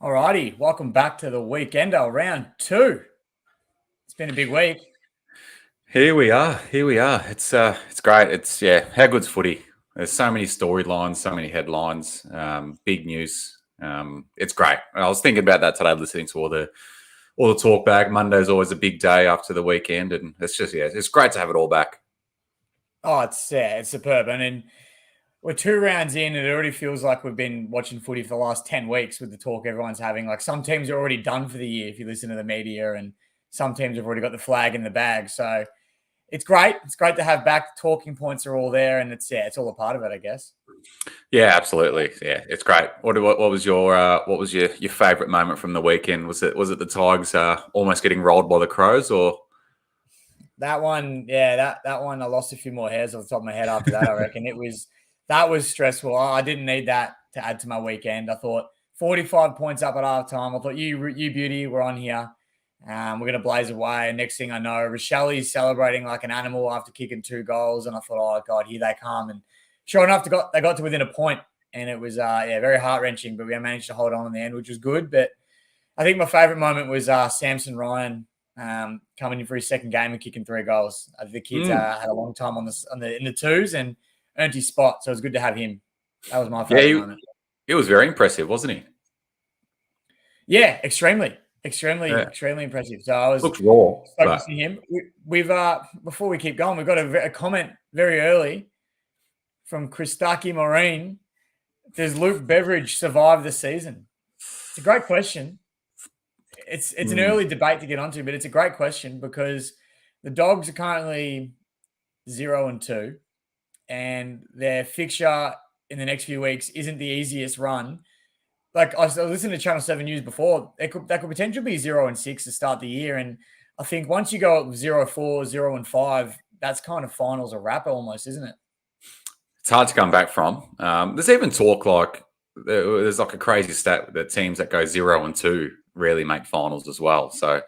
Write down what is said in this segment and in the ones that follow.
Alrighty, welcome back to the Weekender, round two. It's been a big week. Here we are. Here we are. It's great. How good's footy? There's so many storylines, so many headlines, big news. It's great. I was thinking about that today, listening to all the talk back. Monday's always a big day after the weekend, and it's great to have it all back. Oh, it's superb. And then we're 2 rounds in, and it already feels like we've been watching footy for the last 10 weeks with the talk everyone's having. Like some teams are already done for the year if you listen to the media, and some teams have already got the flag in the bag. So it's great. It's great to have back. Talking points are all there, and it's all a part of it, I guess. Yeah, absolutely. Yeah, it's great. What was your favourite moment from the weekend? Was it the Tigers almost getting rolled by the Crows, or? That one, yeah, that one, I lost a few more hairs off the top of my head after that, I reckon. That was stressful. I didn't need that to add to my weekend. I thought 45 points up at halftime. I thought, you beauty, we're on here. We're going to blaze away. And next thing I know, Rochelle's celebrating like an animal after kicking 2 goals. And I thought, oh, God, here they come. And sure enough, they got to within a point. And it was, very heart-wrenching. But we managed to hold on in the end, which was good. But I think my favourite moment was Samson Ryan coming in for his second game and kicking 3 goals. The kids had a long time in the twos and earned his spot, so it was good to have him. That was my favorite moment. He was very impressive, wasn't he? Yeah, extremely impressive. So I was looked raw, focusing him. We've before we keep going, we've got a comment very early from Christaki Maureen. Does Luke Beveridge survive the season? It's a great question. It's an early debate to get onto, but it's a great question because the Dogs are currently 0-2, and their fixture in the next few weeks isn't the easiest run. Like I was listening to Channel 7 News before, that could potentially be 0-6 to start the year, and I think once you go up 0-4, 0-5, that's kind of finals a wrap almost, isn't it? It's hard to come back from. There's even talk like there's like a crazy stat that teams that go 0-2 rarely make finals as well. So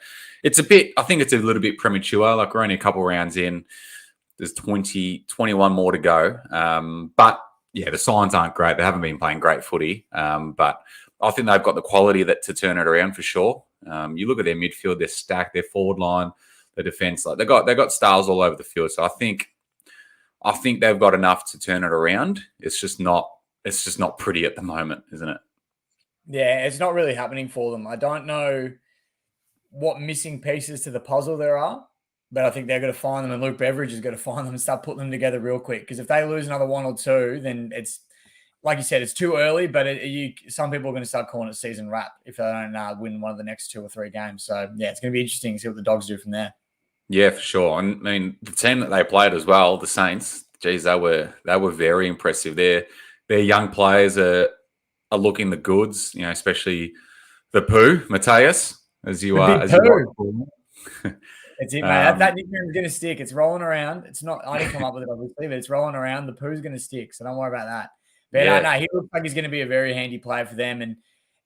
I think it's a little bit premature. Like we're only a couple rounds in. There's 21 more to go. But yeah, the signs aren't great. They haven't been playing great footy. But I think they've got the quality to turn it around for sure. You look at their midfield, they're stacked, their forward line, the defense, like they've got stars all over the field. So I think they've got enough to turn it around. It's just not pretty at the moment, isn't it? Yeah, it's not really happening for them. I don't know what missing pieces to the puzzle there are, but I think they're going to find them, and Luke Beveridge is going to find them and start putting them together real quick. Because if they lose another 1 or 2, then it's, like you said, it's too early, but some people are going to start calling it season wrap if they don't win one of the next 2 or 3 games. So, yeah, it's going to be interesting to see what the Dogs do from there. Yeah, for sure. And I mean, the team that they played as well, the Saints, geez, they were very impressive. Their young players are looking the goods, especially the Pooh, Mateus, as you are. That's it, mate. That nickname is going to stick. It's rolling around. It's not. I didn't come up with it, obviously, but it's rolling around. The Pooh's going to stick, so don't worry about that. But no, he looks like he's going to be a very handy player for them, and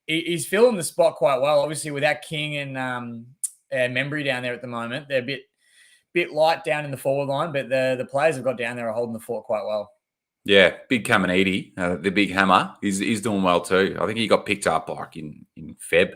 he's filling the spot quite well. Obviously, without King and Membry down there at the moment, they're a bit light down in the forward line, but the players have got down there are holding the fort quite well. Yeah, big Caminiti, the big hammer, he's doing well too. I think he got picked up like in Feb,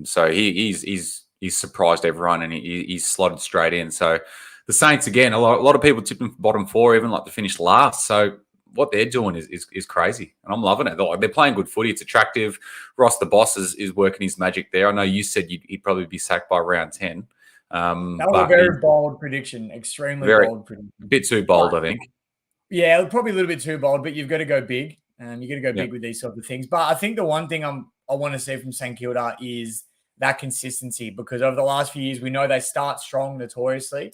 so he's surprised everyone and he's slotted straight in. So the Saints again, a lot of people tipping bottom 4, even like to finish last. So what they're doing is crazy, and I'm loving it. They're playing good footy. It's attractive. Ross the boss is working his magic there. I know you said he'd probably be sacked by round 10. That was a very bold prediction, extremely bold prediction. A bit too bold, I think. Yeah, probably a little bit too bold, but you've got to go big. You've got to go big with these sorts of things. But I think the one thing I want to see from St Kilda is that consistency, because over the last few years, we know they start strong notoriously.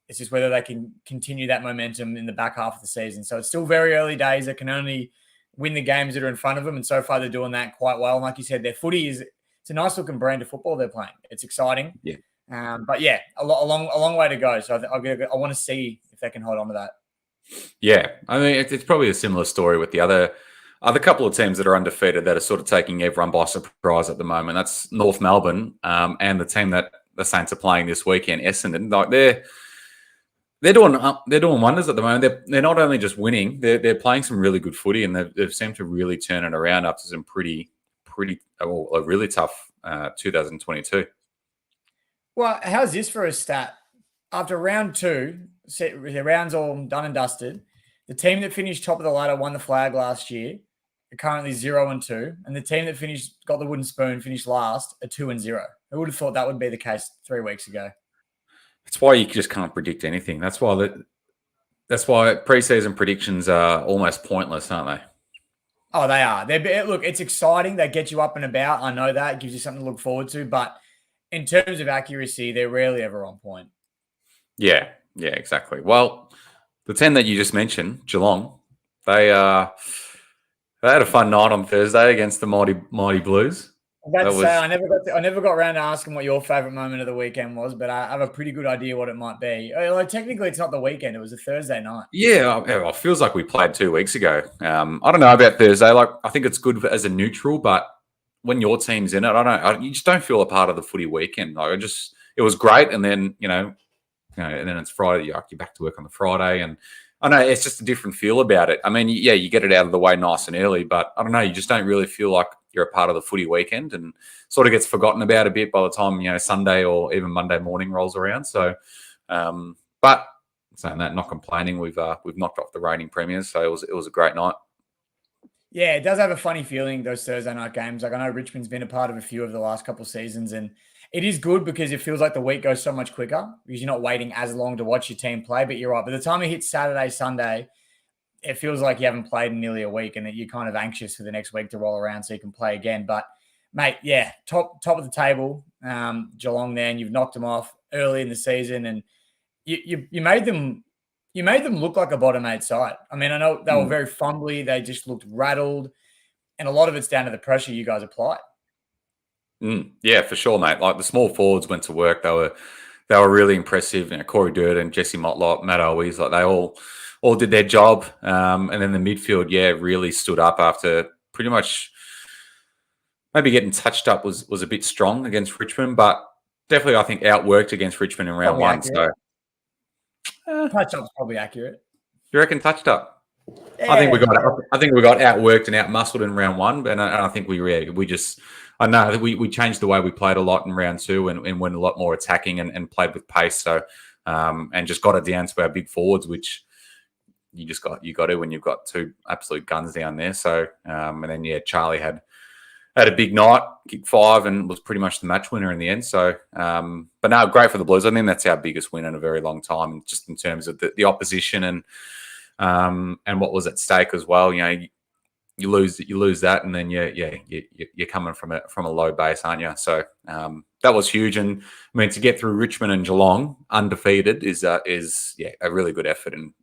It's just whether they can continue that momentum in the back half of the season. So it's still very early days. They can only win the games that are in front of them, and so far they're doing that quite well. And like you said, their footy it's a nice looking brand of football they're playing. It's exciting. Yeah. But yeah, a long way to go. So I want to see if they can hold on to that. Yeah, I mean, it's probably a similar story with the other couple of teams that are undefeated that are sort of taking everyone by surprise at the moment. That's North Melbourne and the team that the Saints are playing this weekend, Essendon. Like they're doing wonders at the moment. They're not only just winning, they're playing some really good footy, and they've seemed to really turn it around up to some pretty a really tough 2022. Well, how's this for a stat? After round 2, the rounds all done and dusted, the team that finished top of the ladder won the flag last year. Are currently 0-2, and the team that got the wooden spoon finished last at 2-0. I would have thought that would be the case 3 weeks ago. That's why you just can't predict anything. That's why preseason predictions are almost pointless, aren't they? Oh, they are. Look, it's exciting. They get you up and about. I know that. It gives you something to look forward to. But in terms of accuracy, they're rarely ever on point. Yeah, exactly. Well, the 10 that you just mentioned, Geelong, they had a fun night on Thursday against the Mighty Blues. I never got around to asking what your favourite moment of the weekend was, but I have a pretty good idea what it might be. Like, technically, it's not the weekend; it was a Thursday night. Yeah, it feels like we played 2 weeks ago. I don't know about Thursday. Like, I think it's good as a neutral, but when your team's in it, you just don't feel a part of the footy weekend. Like, it was great, and then and then it's Friday. You're back to work on the Friday, and I know it's just a different feel about it. I mean, yeah, you get it out of the way nice and early, but I don't know, you just don't really feel like you're a part of the footy weekend, and sort of gets forgotten about a bit by the time Sunday or even Monday morning rolls around. So, but saying that, not complaining. We've knocked off the reigning premiers, so it was a great night. Yeah, it does have a funny feeling, those Thursday night games. Like, I know Richmond's been a part of a few of the last couple of seasons, and it is good because it feels like the week goes so much quicker because you're not waiting as long to watch your team play. But you're right. By the time it hits Saturday, Sunday, it feels like you haven't played in nearly a week and that you're kind of anxious for the next week to roll around so you can play again. But, mate, yeah, top of the table, Geelong there, and you've knocked them off early in the season, and you made them look like a bottom 8 side. I mean, I know they were very fumbly. They just looked rattled, and a lot of it's down to the pressure you guys applied. Yeah, for sure, mate. Like, the small forwards went to work. They were really impressive. Corey Durden, Jesse Motlop, Matt Owies, like, they all did their job. And then the midfield, really stood up after pretty much maybe getting touched up was a bit strong against Richmond, but definitely I think outworked against Richmond in round one. Accurate. So touch up's probably accurate. You reckon touched up? Yeah. I think we got outworked and outmuscled in round one, and I think we just. I know that we changed the way we played a lot in round 2 and went a lot more attacking and played with pace. So and just got it down to our big forwards, which you got to when you've got 2 absolute guns down there. So and then Charlie had a big night, kicked 5, and was pretty much the match winner in the end. So but no, great for the Blues. I think that's our biggest win in a very long time, just in terms of the opposition and what was at stake as well. You lose that, and then you're coming from a low base, aren't you? So that was huge, and I mean, to get through Richmond and Geelong undefeated is a really good effort, and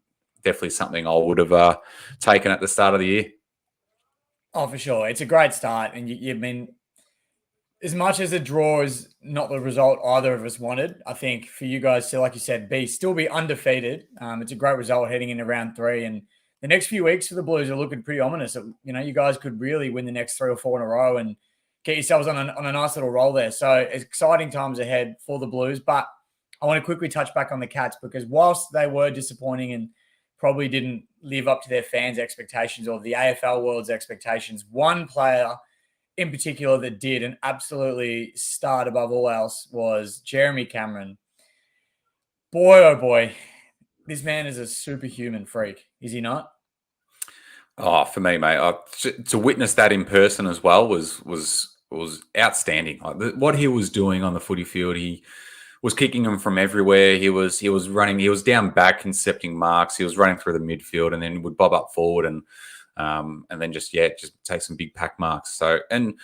definitely something I would have taken at the start of the year. Oh, for sure, it's a great start, and you mean, as much as a draw is not the result either of us wanted, I think for you guys to, like you said, still be undefeated, it's a great result heading into round 3, and the next few weeks for the Blues are looking pretty ominous. You guys could really win the next 3 or 4 in a row and get yourselves on a nice little roll there. So exciting times ahead for the Blues. But I want to quickly touch back on the Cats, because whilst they were disappointing and probably didn't live up to their fans' expectations or the AFL world's expectations, one player in particular that did and absolutely starred above all else was Jeremy Cameron. Boy, oh boy. This man is a superhuman freak, is he not? Oh, for me, mate, to witness that in person as well was outstanding. Like, what he was doing on the footy field, he was kicking them from everywhere. He was running. He was down back intercepting marks. He was running through the midfield, and then would bob up forward and then just take some big pack marks. So, and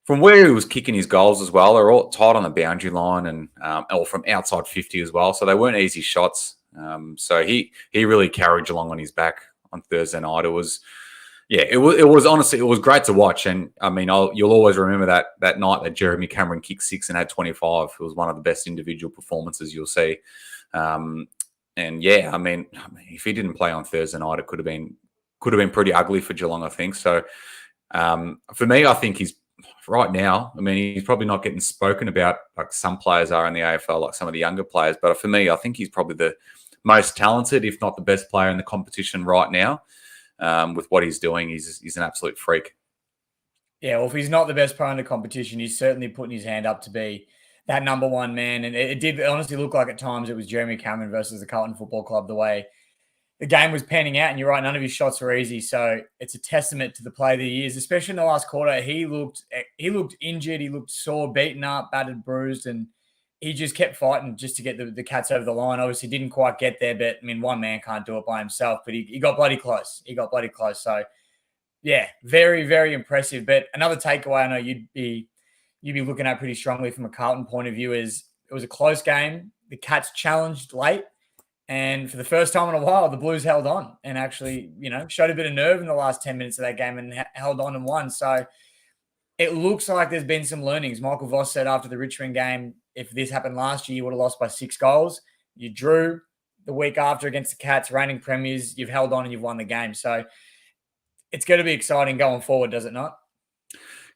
from where he was kicking his goals as well, they're all tight on the boundary line and or from outside 50 as well. So they weren't easy shots. So he really carried Geelong on his back on Thursday night. It was honestly, it was great to watch. And I mean, you'll always remember that night that Jeremy Cameron kicked 6 and had 25. It was one of the best individual performances you'll see. And I mean, if he didn't play on Thursday night, it could have been pretty ugly for Geelong, I think. So for me, I think he's right now. I mean, he's probably not getting spoken about like some players are in the AFL, like some of the younger players. But for me, I think he's probably the most talented, if not the best player in the competition right now. With what he's doing, he's an absolute freak. Yeah, well, if he's not the best player in the competition, he's certainly putting his hand up to be that number one man. And it did honestly look like at times it was Jeremy Cameron versus the Carlton Football Club, the way the game was panning out. And you're right, none of his shots were easy. So it's a testament to the play that he is, especially in the last quarter. He looked injured. He looked sore, beaten up, battered, bruised, and he just kept fighting just to get the Cats over the line. Obviously, didn't quite get there, but I mean, one man can't do it by himself. But he got bloody close. He got bloody close. So yeah, very, very impressive. But another takeaway I know you'd be looking at pretty strongly from a Carlton point of view is it was a close game. The Cats challenged late, and for the first time in a while, the Blues held on and actually, showed a bit of nerve in the last 10 minutes of that game and held on and won. So it looks like there's been some learnings. Michael Voss said after the Richmond game, if this happened last year, you would have lost by 6 goals. You drew the week after against the Cats, reigning premiers. You've held on and you've won the game. So it's going to be exciting going forward, does it not?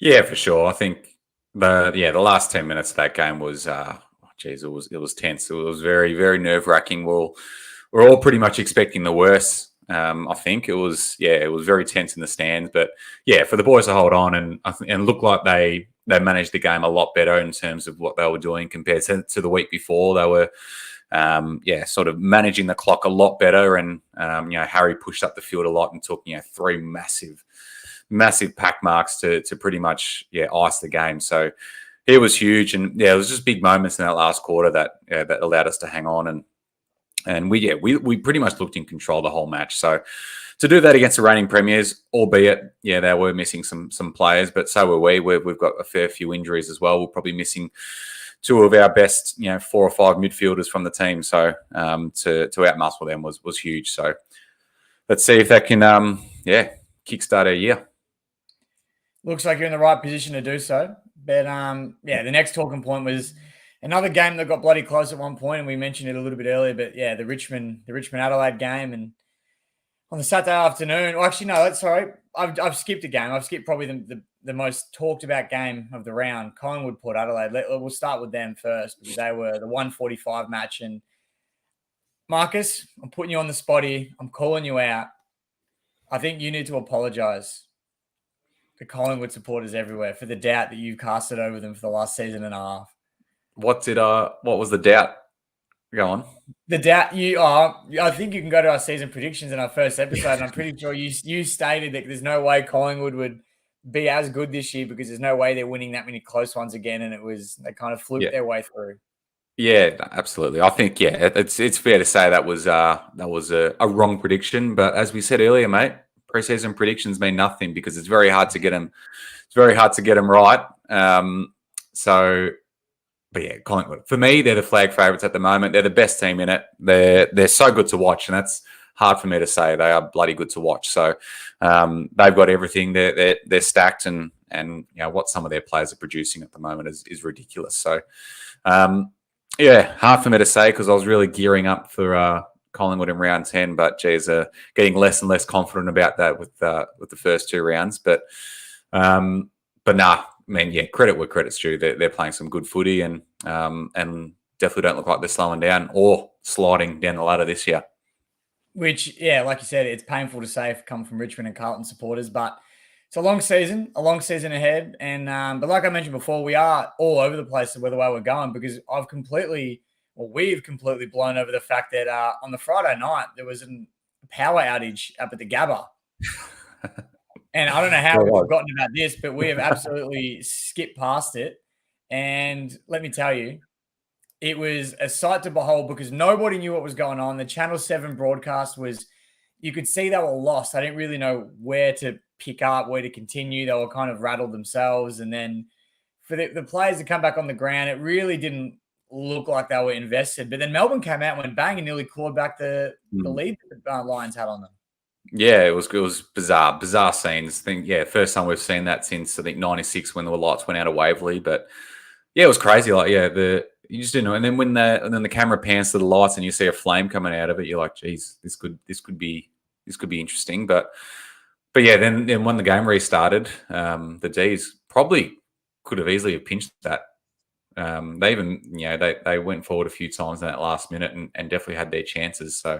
Yeah, for sure. I think the last 10 minutes of that game was it was tense. It was very, very nerve-wracking. We're all pretty much expecting the worst. I think it was very tense in the stands, but yeah, for the boys to hold on and look like they managed the game a lot better in terms of what they were doing compared to the week before. They were sort of managing the clock a lot better. And, Harry pushed up the field a lot and took, 3 massive pack marks to pretty much, ice the game. So it was huge. And it was just big moments in that last quarter that allowed us to hang on. And we pretty much looked in control the whole match. So to do that against the reigning premiers, albeit, they were missing some players, but so were we. We've got a fair few injuries as well. We're probably missing 2 of our best, 4 or 5 midfielders from the team. So to outmuscle them was huge. So let's see if that can, kickstart our year. Looks like you're in the right position to do so. But the next talking point was another game that got bloody close at one point, and we mentioned it a little bit earlier. But yeah, the Richmond Adelaide game, and on the Saturday afternoon. Well, actually, no, sorry, I've skipped a game. I've skipped probably the most talked about game of the round. Collingwood Port Adelaide. We'll start with them first because they were the 1:45 match. And Marcus, I'm putting you on the spot here. I'm calling you out. I think you need to apologise to Collingwood supporters everywhere for the doubt that you've casted over them for the last season and a half. What was the doubt? Go on. The doubt I think you can go to our season predictions in our first episode, and I'm pretty sure you stated that there's no way Collingwood would be as good this year because there's no way they're winning that many close ones again, and they kind of fluked their way through. Yeah, absolutely. I think it's fair to say that was a wrong prediction, but as we said earlier, mate, preseason predictions mean nothing because it's very hard to get them. It's very hard to get them right. But yeah, Collingwood. For me, they're the flag favourites at the moment. They're the best team in it. They're so good to watch, and that's hard for me to say. They are bloody good to watch. So they've got everything. They're stacked, and what some of their players are producing at the moment is ridiculous. So hard for me to say because I was really gearing up for Collingwood in round 10, but geez, getting less and less confident about that with the first 2 rounds. But nah. I mean, credit where credit's due. They're playing some good footy and definitely don't look like they're slowing down or sliding down the ladder this year. Which, like you said, it's painful to say if come from Richmond and Carlton supporters, but it's a long season ahead. And but like I mentioned before, we are all over the place with the way we're going because we've completely blown over the fact that on the Friday night there was a power outage up at the Gabba. And I don't know how we've forgotten about this, but we have absolutely skipped past it. And let me tell you, it was a sight to behold because nobody knew what was going on. The Channel 7 broadcast you could see they were lost. They didn't really know where to pick up, where to continue. They were kind of rattled themselves. And then for the players to come back on the ground, it really didn't look like they were invested. But then Melbourne came out and went bang and nearly clawed back the lead that the Lions had on them. Yeah, it was bizarre scenes. First time we've seen that since I think 96 when the lights went out of Waverley. But it was crazy. Like you just didn't know. And then when the camera pans to the lights and you see a flame coming out of it, you're like, geez, this could be interesting. But then when the game restarted, the D's probably could have easily have pinched that. They even they went forward a few times in that last minute and definitely had their chances. So.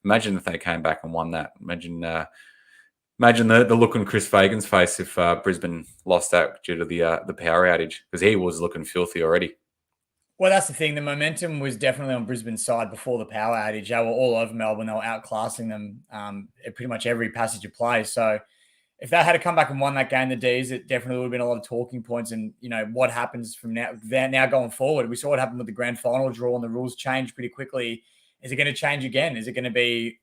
Imagine if they came back and won that. Imagine Imagine the look on Chris Fagan's face if Brisbane lost that due to the power outage, because he was looking filthy already. Well, that's the thing. The momentum was definitely on Brisbane's side before the power outage. They were all over Melbourne. They were outclassing them at pretty much every passage of play. So if they had to come back and won that game, the D's, it definitely would have been a lot of talking points. And, what happens from now going forward? We saw what happened with the grand final draw and the rules changed pretty quickly. Is it going to change again? Is it going to be,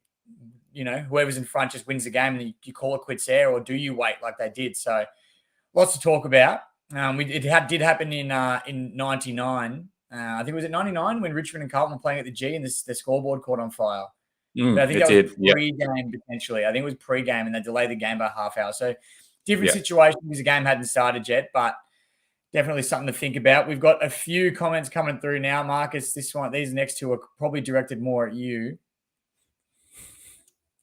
whoever's in front just wins the game and you call it quits there, or do you wait like they did? So lots to talk about. It did happen in 99. I think it was at 99 when Richmond and Carlton were playing at the G and the scoreboard caught on fire. But I think that was pre-game potentially. I think it was pre-game and they delayed the game by a half hour. So different situation because the game hadn't started yet, but definitely something to think about. We've got a few comments coming through now, Marcus. These next two are probably directed more at you.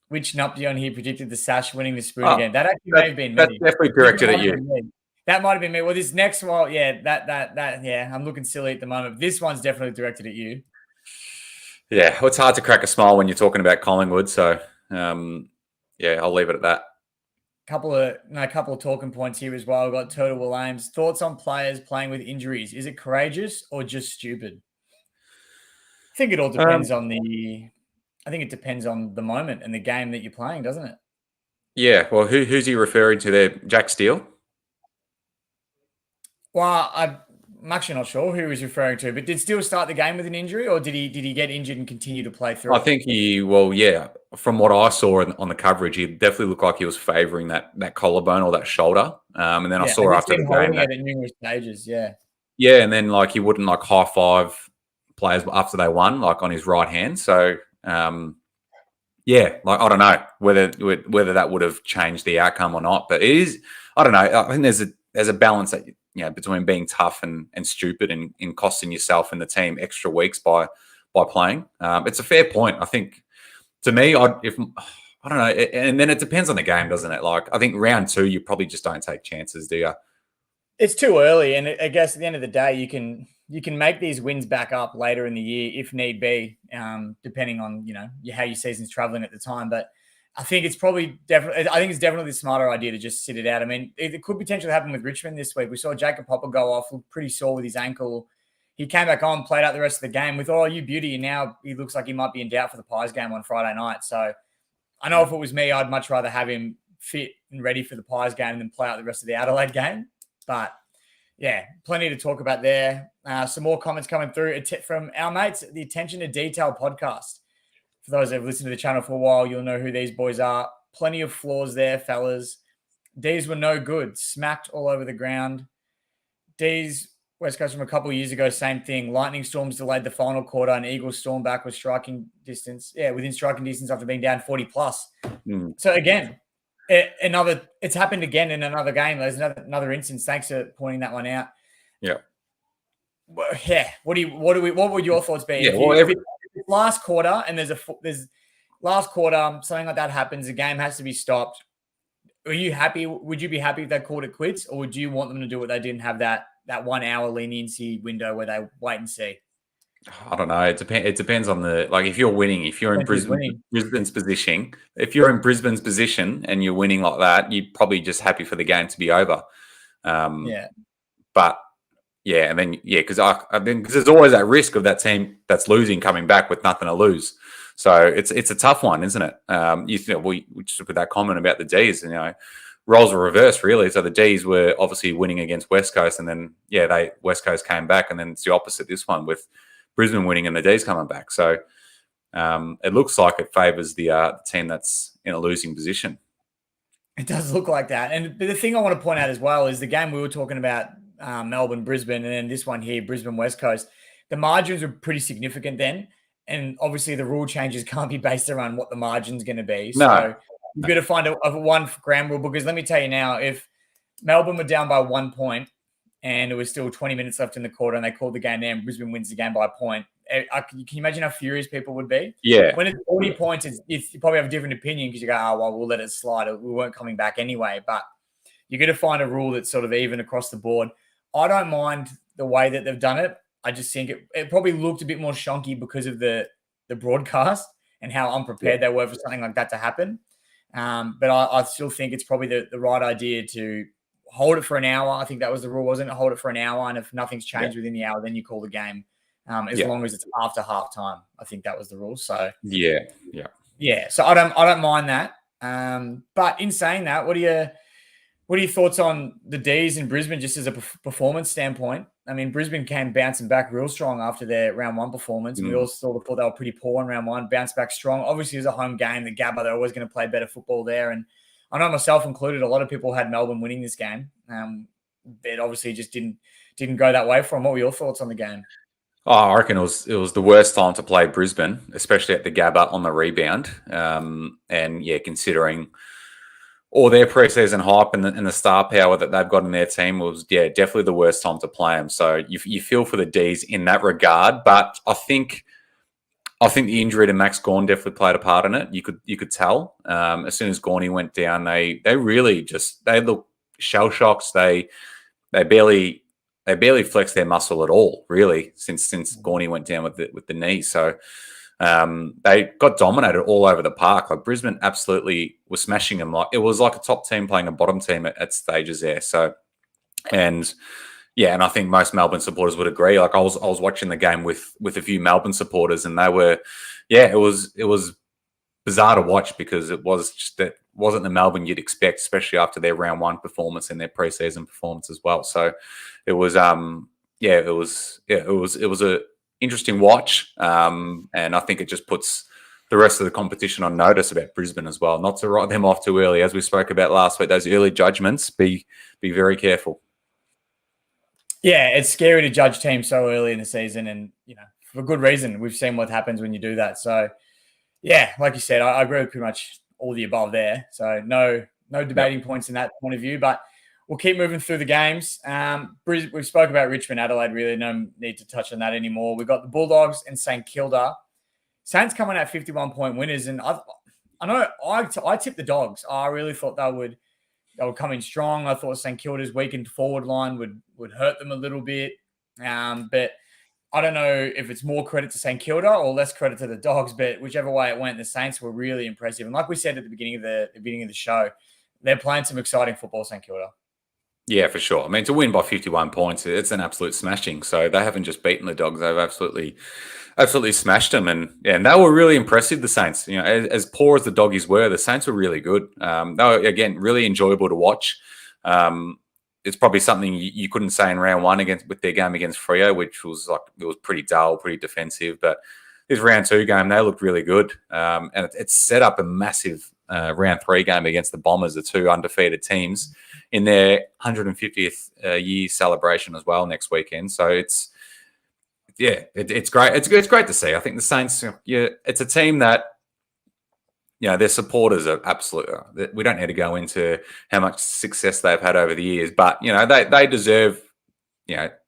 Which Nuption here predicted the Sash winning the spoon again? That actually may have been me. That's definitely directed at you. That might have been me. Well, this next one, I'm looking silly at the moment. This one's definitely directed at you. Yeah, well, it's hard to crack a smile when you're talking about Collingwood. So, I'll leave it at that. Couple of talking points here as well. We've got Turtle Williams. Thoughts on players playing with injuries? Is it courageous or just stupid? I think it all depends I think it depends on the moment and the game that you're playing, doesn't it? Yeah. Well, who's he referring to there? Jack Steele? Well, I'm actually not sure who he's referring to, but did Steele start the game with an injury, or did he get injured and continue to play through? I think from what I saw on the coverage, he definitely looked like he was favouring that collarbone or that shoulder. And then I saw after the game at numerous stages, yeah, and then he wouldn't high five players after they won, on his right hand. So I don't know whether that would have changed the outcome or not, but it is. I don't know. I think there's a balance that between being tough and stupid and in costing yourself and the team extra weeks by playing. It's a fair point. I think to me, I don't know, and then it depends on the game, doesn't it? I think round 2, you probably just don't take chances, do you? It's too early, and I guess at the end of the day, you can make these wins back up later in the year if need be, depending on how your season's traveling at the time. But I think it's definitely the smarter idea to just sit it out. I mean, it could potentially happen with Richmond this week. We saw Jacob Popper go off, looked pretty sore with his ankle. He came back on, played out the rest of the game with you beauty, and now he looks like he might be in doubt for the Pies game on Friday night. So I know if it was me, I'd much rather have him fit and ready for the Pies game than play out the rest of the Adelaide game. But yeah, plenty to talk about there. Some more comments coming through from our mates at the Attention to Detail podcast. For those that have listened to the channel for a while, you'll know who these boys are. Plenty of flaws there, fellas. D's were no good. Smacked all over the ground. D's, West Coast from a couple of years ago, same thing. Lightning Storms delayed the final quarter and Eagles stormed back with striking distance. Yeah, within striking distance after being down 40 plus. So again, it's happened again in another game. There's another instance. Thanks for pointing that one out. Yeah. Yeah. What would your thoughts be? Yeah. If last quarter and there's last quarter, something like that happens, the game has to be stopped. Are you happy? Would you be happy if they called it quits, or would you want them to do what they didn't have that 1 hour leniency window where they wait and see? I don't know. It depends on if you're winning, if you're in Brisbane's position, and you're winning like that, you're probably just happy for the game to be over. But yeah, and then because there's always that risk of that team that's losing coming back with nothing to lose. So it's a tough one, isn't it? We just look at that comment about the D's, and roles were reversed really. So the D's were obviously winning against West Coast, and then West Coast came back, and then it's the opposite this one with Brisbane winning and the D's coming back. So it looks like it favours the team that's in a losing position. It does look like that. And the thing I want to point out as well is the game we were talking about, Melbourne, Brisbane, and then this one here, Brisbane, West Coast. The margins were pretty significant then. And obviously the rule changes can't be based around what the margin's going to be. So you've got to find a one ground rule, because let me tell you now, if Melbourne were down by 1 point and it was still 20 minutes left in the quarter and they called the game there and Brisbane wins the game by a point, can you imagine how furious people would be? Yeah. When it's 40 points, you probably have a different opinion because you go, we'll let it slide. We weren't coming back anyway. But you're going to find a rule that's sort of even across the board. I don't mind the way that they've done it. I just think it probably looked a bit more shonky because of the broadcast and how unprepared they were for something like that to happen. But I still think it's probably the right idea to hold it for an hour. I think that was the rule, wasn't it? Hold it for an hour, and if nothing's changed within the hour, then you call the game. As long as it's after halftime, I think that was the rule. So yeah. So I don't mind that. But in saying that, what are your thoughts on the D's in Brisbane, just as a performance standpoint? I mean, Brisbane came bouncing back real strong after their round one performance. We all sort of thought they were pretty poor in round one, bounced back strong. Obviously, it was a home game, the Gabba, they're always going to play better football there. And I know myself included, a lot of people had Melbourne winning this game. It obviously just didn't go that way for them. What were your thoughts on the game? Oh, I reckon it was the worst time to play Brisbane, especially at the Gabba on the rebound. And yeah, considering all their preseason hype and the star power that they've got in their team, was definitely the worst time to play them. So you feel for the D's in that regard, but I think the injury to Max Gawn definitely played a part in it. You could tell as soon as Gawney went down, they really they look shell shocks. They barely flexed their muscle at all, really, since Gawney went down with the knee. So they got dominated all over the park. Like Brisbane absolutely was smashing them. Like it was like a top team playing a bottom team at stages there. So and I think most Melbourne supporters would agree. Like I was watching the game with a few Melbourne supporters, and they were, it was bizarre to watch because it wasn't the Melbourne you'd expect, especially after their round one performance and their preseason performance as well. So it was it was a interesting watch, and I think it just puts the rest of the competition on notice about Brisbane as well. Not to write them off too early, as we spoke about last week. Those early judgments, be very careful. Yeah, it's scary to judge teams so early in the season, and for good reason. We've seen what happens when you do that. So yeah, like you said, I agree with pretty much all the above there. So no debating points in that point of view, but we'll keep moving through the games. We've spoke about Richmond, Adelaide, really no need to touch on that anymore. We've got the Bulldogs and St Kilda. Saints coming at 51-point winners, and I know I tipped the Dogs. I really thought they would come in strong. I thought St Kilda's weakened forward line would hurt them a little bit. But I don't know if it's more credit to St Kilda or less credit to the Dogs, but whichever way it went, the Saints were really impressive. And like we said at the beginning of the show, they're playing some exciting football, St Kilda. Yeah, for sure. I mean, to win by 51 points, it's an absolute smashing. So they haven't just beaten the Dogs; they've absolutely smashed them. And they were really impressive. The Saints, as poor as the Doggies were, the Saints were really good. They were again really enjoyable to watch. It's probably something you couldn't say in round one with their game against Freo, which was it was pretty dull, pretty defensive. But this round two game, they looked really good, and it's set up a massive round three game against the Bombers, the two undefeated teams, in their 150th year celebration as well next weekend. So it's great. It's great to see. I think the Saints, it's a team that, their supporters are absolute. We don't need to go into how much success they've had over the years, but they deserve,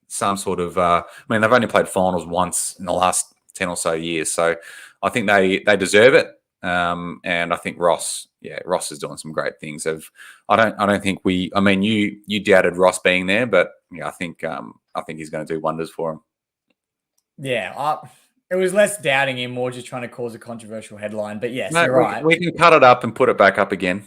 some sort of. I mean, they've only played finals once in the last 10 or so years, so I think they deserve it. And I think Ross is doing some great things. I don't think we. I mean, you doubted Ross being there, but I think he's going to do wonders for him. Yeah, it was less doubting him, more just trying to cause a controversial headline. But yes, you're right. We can cut it up and put it back up again.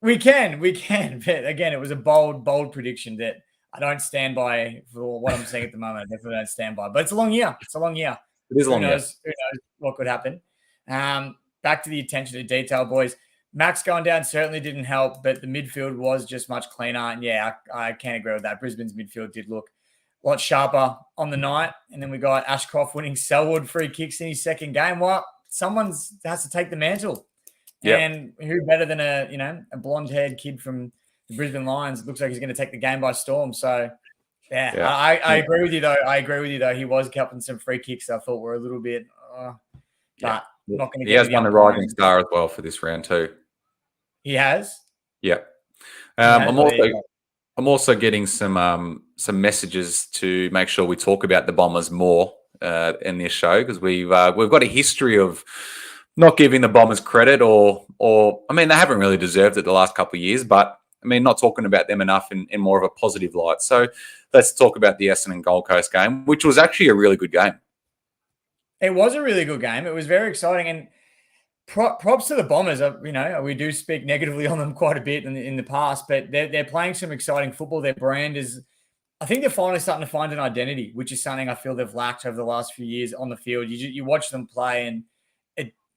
We can. But again, it was a bold prediction that I don't stand by for what I'm saying at the moment. I definitely don't stand by. But it's a long year. It is a long year. Who knows what could happen? Back to the attention to detail, boys. Max going down certainly didn't help, but the midfield was just much cleaner. And I can't agree with that. Brisbane's midfield did look a lot sharper on the night. And then we got Ashcroft winning Selwood free kicks in his second game. Well, someone has to take the mantle. Yep. And who better than a blonde-haired kid from the Brisbane Lions? It looks like he's going to take the game by storm. So, I agree with you, though. He was cupping some free kicks I thought were a little bit but not going to get. He has won the Rising Star as well for this round too. He has? Yeah. I'm also getting some messages to make sure we talk about the Bombers more in this show, because we've got a history of not giving the Bombers credit, or I mean, they haven't really deserved it the last couple of years, but I mean, not talking about them enough in more of a positive light. So let's talk about the Essendon Gold Coast game, which was actually a really good game. It was a really good game. It was very exciting, and props to the Bombers. We do speak negatively on them quite a bit in the past, but they're playing some exciting football. Their brand is, I think they're finally starting to find an identity, which is something I feel they've lacked over the last few years on the field. You watch them play, and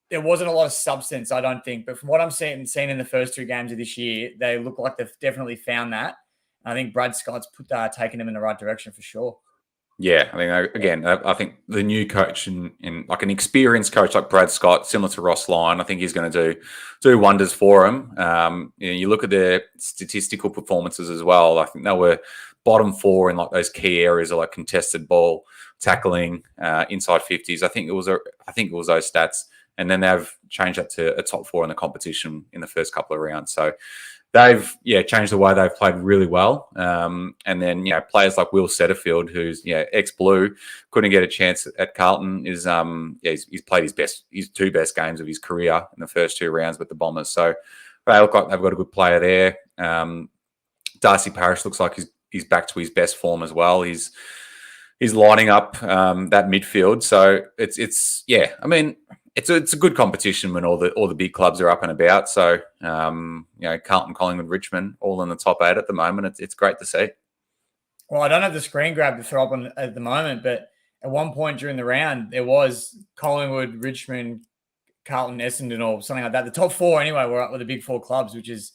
there wasn't a lot of substance, I don't think. But from what I'm seeing in the first 2 games of this year, they look like they've definitely found that. And I think Brad Scott's taken them in the right direction for sure. Yeah, I mean, again, I think the new coach and like an experienced coach like Brad Scott, similar to Ross Lyon, I think he's going to do wonders for him. You look at their statistical performances as well. I think they were bottom 4 in like those key areas of like contested ball, tackling, inside 50s. I think it was those stats, and then they've changed that to a top 4 in the competition in the first couple of rounds. So they've changed the way they've played really well. And then players like Will Setterfield, who's ex-Blue, couldn't get a chance at Carlton, is he's played his 2 best games of his career in the first 2 rounds with the Bombers. So they look like they've got a good player there. Darcy Parish looks like he's back to his best form as well. He's lining up that midfield. So it's a good competition when all the big clubs are up and about. So Carlton, Collingwood, Richmond, all in the top 8 at the moment. It's great to see. Well, I don't have the screen grab to throw up on at the moment, but at one point during the round, there was Collingwood, Richmond, Carlton, Essendon, or something like that. The top 4 anyway were up with the big 4 clubs, which is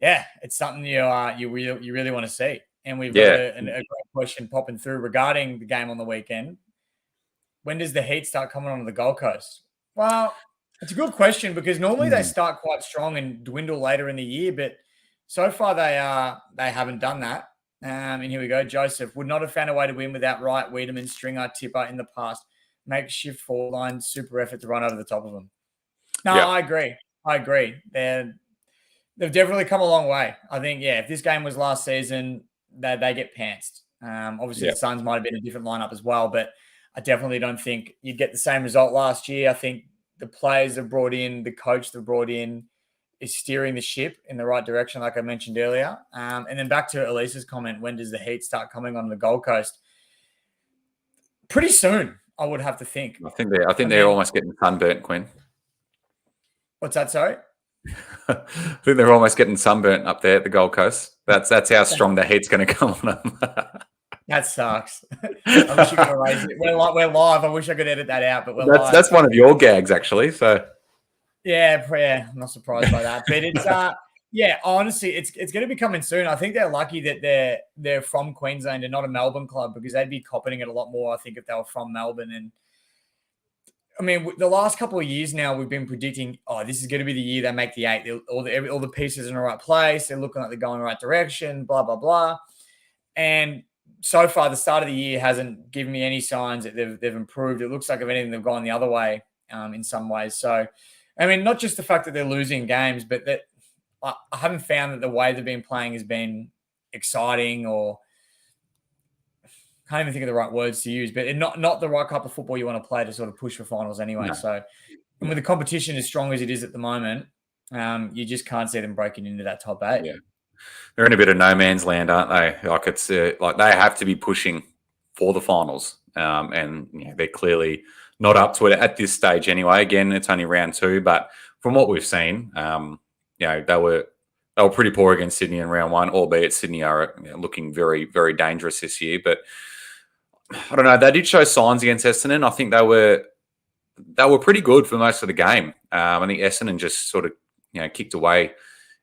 it's something you really want to see. And we've got a great question popping through regarding the game on the weekend. When does the heat start coming onto the Gold Coast? Well, it's a good question because normally they start quite strong and dwindle later in the year, but so far they haven't done that. And here we go. Joseph would not have found a way to win without Wright, Wiedemann, Stringer, Tipper in the past. Makeshift forward line, super effort to run over the top of them. No, yeah. I agree. They've definitely come a long way. I think, if this game was last season, they get pantsed. Obviously, the Suns might have been a different lineup as well, but I definitely don't think you'd get the same result last year. I think the players they've brought in, the coach they've brought in is steering the ship in the right direction, like I mentioned earlier. And then back to Elise's comment, when does the heat start coming on the Gold Coast? Pretty soon, I would have to think. I think they're almost getting sunburnt, Quinn. What's that, sorry? I think they're almost getting sunburnt up there at the Gold Coast. That's how strong the heat's going to come on them. That sucks. I wish you could erase it. We're live. I wish I could edit that out, but we're live. That's one of your gags, actually. So yeah, I'm not surprised by that. But it's honestly, it's going to be coming soon. I think they're lucky that they're from Queensland and not a Melbourne club, because they'd be copying it a lot more, I think, if they were from Melbourne. And I mean, the last couple of years now, we've been predicting, this is going to be the year they make the 8. All the pieces are in the right place. They're looking like they're going the right direction, blah, blah, blah. And so far, the start of the year hasn't given me any signs that they've improved. It looks like, if anything, they've gone the other way in some ways. So, I mean, not just the fact that they're losing games, but that I haven't found that the way they've been playing has been exciting, or can't even think of the right words to use, but not the right type of football you want to play to sort of push for finals anyway. No. So, and with the competition as strong as it is at the moment, you just can't see them breaking into that top 8. Yeah. They're in a bit of no man's land, aren't they? Like it's like they have to be pushing for the finals, and they're clearly not up to it at this stage. Anyway, again, it's only round 2, but from what we've seen, they were pretty poor against Sydney in round 1, albeit Sydney are looking very, very dangerous this year. But I don't know, they did show signs against Essendon. I think they were pretty good for most of the game. I think Essendon just sort of kicked away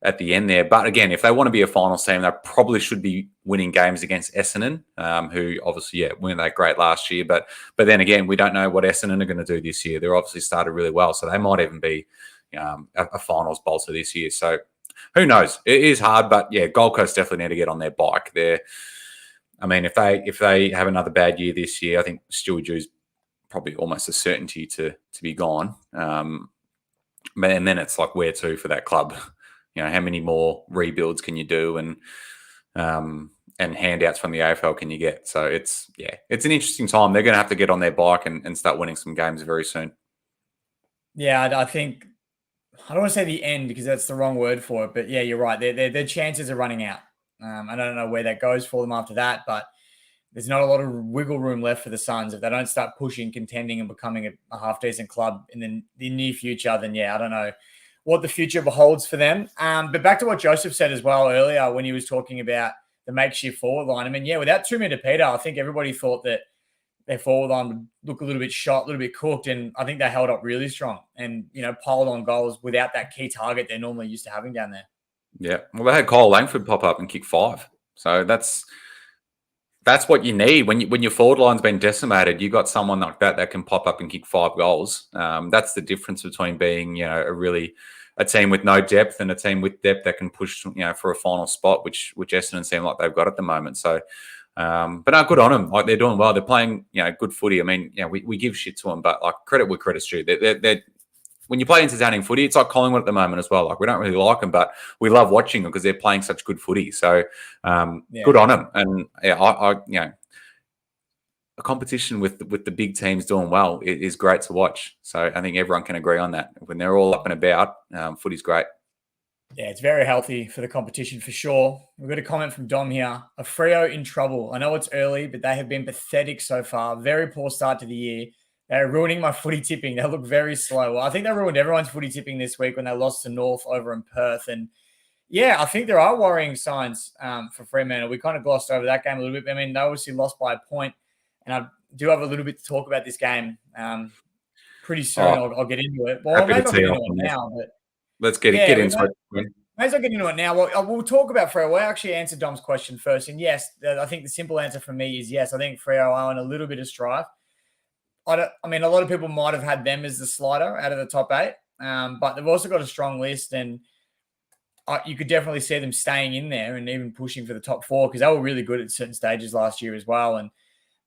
at the end there. But again, if they want to be a finals team, they probably should be winning games against Essendon, who obviously, weren't that great last year. But then again, we don't know what Essendon are going to do this year. They're obviously started really well, so they might even be a finals bolster this year. So who knows? It is hard, but Gold Coast definitely need to get on their bike. I mean, if they have another bad year this year, I think Stewie Jew's probably almost a certainty to be gone. And then it's like, where to for that club? How many more rebuilds can you do, and handouts from the AFL can you get? So it's an interesting time. They're going to have to get on their bike and start winning some games very soon. Yeah, I think, I don't want to say the end because that's the wrong word for it, but you're right. Their chances are running out. I don't know where that goes for them after that, but there's not a lot of wiggle room left for the Suns. If they don't start pushing, contending, and becoming a half-decent club in the near future, then yeah, I don't know what the future beholds for them. But back to what Joseph said as well earlier when he was talking about the makeshift forward line. I mean, yeah, without Tumu Peter, I think everybody thought that their forward line would look a little bit shot, a little bit cooked, and I think they held up really strong and, piled on goals without that key target they're normally used to having down there. Yeah. Well, they had Kyle Langford pop up and kick 5. So that's what you need when your forward line's been decimated. You got someone like that can pop up and kick 5 goals. That's the difference between being a team with no depth and a team with depth that can push for a final spot, which Essendon seem like they've got at the moment. So, but no, good on them. Like they're doing well. They're playing good footy. I mean, we give shit to them, but like credit where credit's due. They're when you play entertaining footy, it's like Collingwood at the moment as well. Like we don't really like them, but we love watching them because they're playing such good footy. So good on them. And a competition with the big teams doing well is great to watch. So I think everyone can agree on that. When they're all up and about, footy's great. Yeah, it's very healthy for the competition for sure. We've got a comment from Dom here. A Freo in trouble. I know it's early, but they have been pathetic so far. Very poor start to the year. They're ruining my footy tipping. They look very slow. Well, I think they ruined everyone's footy tipping this week when they lost to North over in Perth. And yeah, I think there are worrying signs for Fremantle. We kind of glossed over that game a little bit. I mean, they obviously lost by a point. And I do have a little bit to talk about this game pretty soon. I'll get into it. Well, maybe I'll get into it now. But let's get into it. May as well get into it now. Well, we'll talk about Freo. We'll actually answer Dom's question first. And yes, I think the simple answer for me is yes. I think Freo are on a little bit of strife. I mean, a lot of people might have had them as the slider out of the top 8, but they've also got a strong list, and you could definitely see them staying in there and even pushing for the top 4 because they were really good at certain stages last year as well. And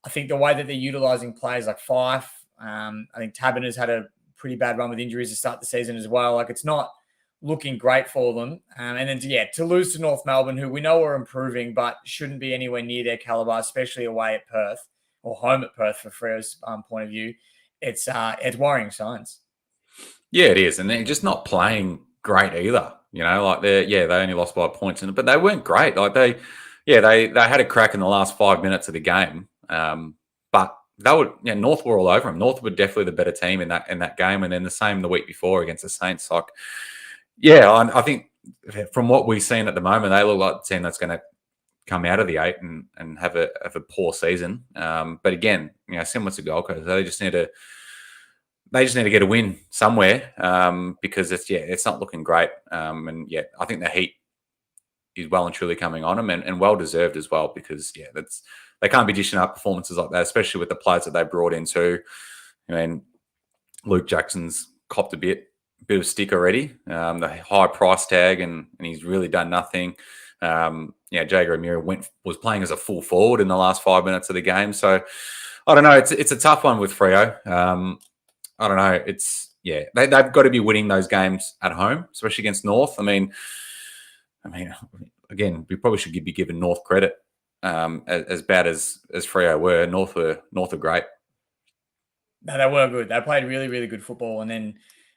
I think the way that they're utilising players like Fife, I think Taberner's had a pretty bad run with injuries to start the season as well. Like it's not looking great for them. And then, to lose to North Melbourne, who we know are improving, but shouldn't be anywhere near their calibre, especially away at Perth. Or home at Perth for Freo's point of view, it's worrying signs. Yeah, it is, and they're just not playing great either. Like they only lost by points, but they weren't great. Like they had a crack in the last 5 minutes of the game, but North were all over them. North were definitely the better team in that game, and then the same the week before against the Saints. Like, I think from what we've seen at the moment, they look like the team that's going to come out of the 8 and have a poor season. But again, similar to Gold Coast, they just need to get a win somewhere because it's not looking great. And I think the heat is well and truly coming on them and well deserved as well because they can't be dishing up performances like that, especially with the players that they brought in too. I mean, Luke Jackson's copped a bit of stick already, the high price tag, and he's really done nothing. Jager O'Meara was playing as a full forward in the last 5 minutes of the game. So I don't know. It's a tough one with Freo. I don't know. They've got to be winning those games at home, especially against North. I mean, again, we probably should be giving North credit. As bad as Freo were, North were great. No, they were good. They played really, really good football. And then,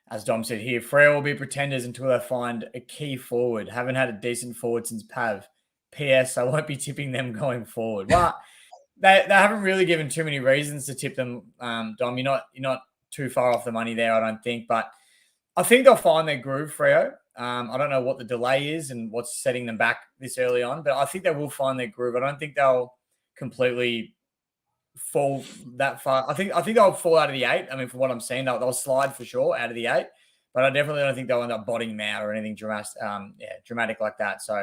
as Dom said here, Freo will be pretenders until they find a key forward. Haven't had a decent forward since Pav. P.S. I won't be tipping them going forward. Well, they haven't really given too many reasons to tip them, Dom. You're not too far off the money there, I don't think. But I think they'll find their groove, Freo. I don't know what the delay is and what's setting them back this early on, but I think they will find their groove. I don't think they'll completely fall that far. I think they'll fall out of the 8. I mean, from what I'm seeing, they'll slide for sure out of the 8, but I definitely don't think they'll end up bottoming out or anything dramatic like that. So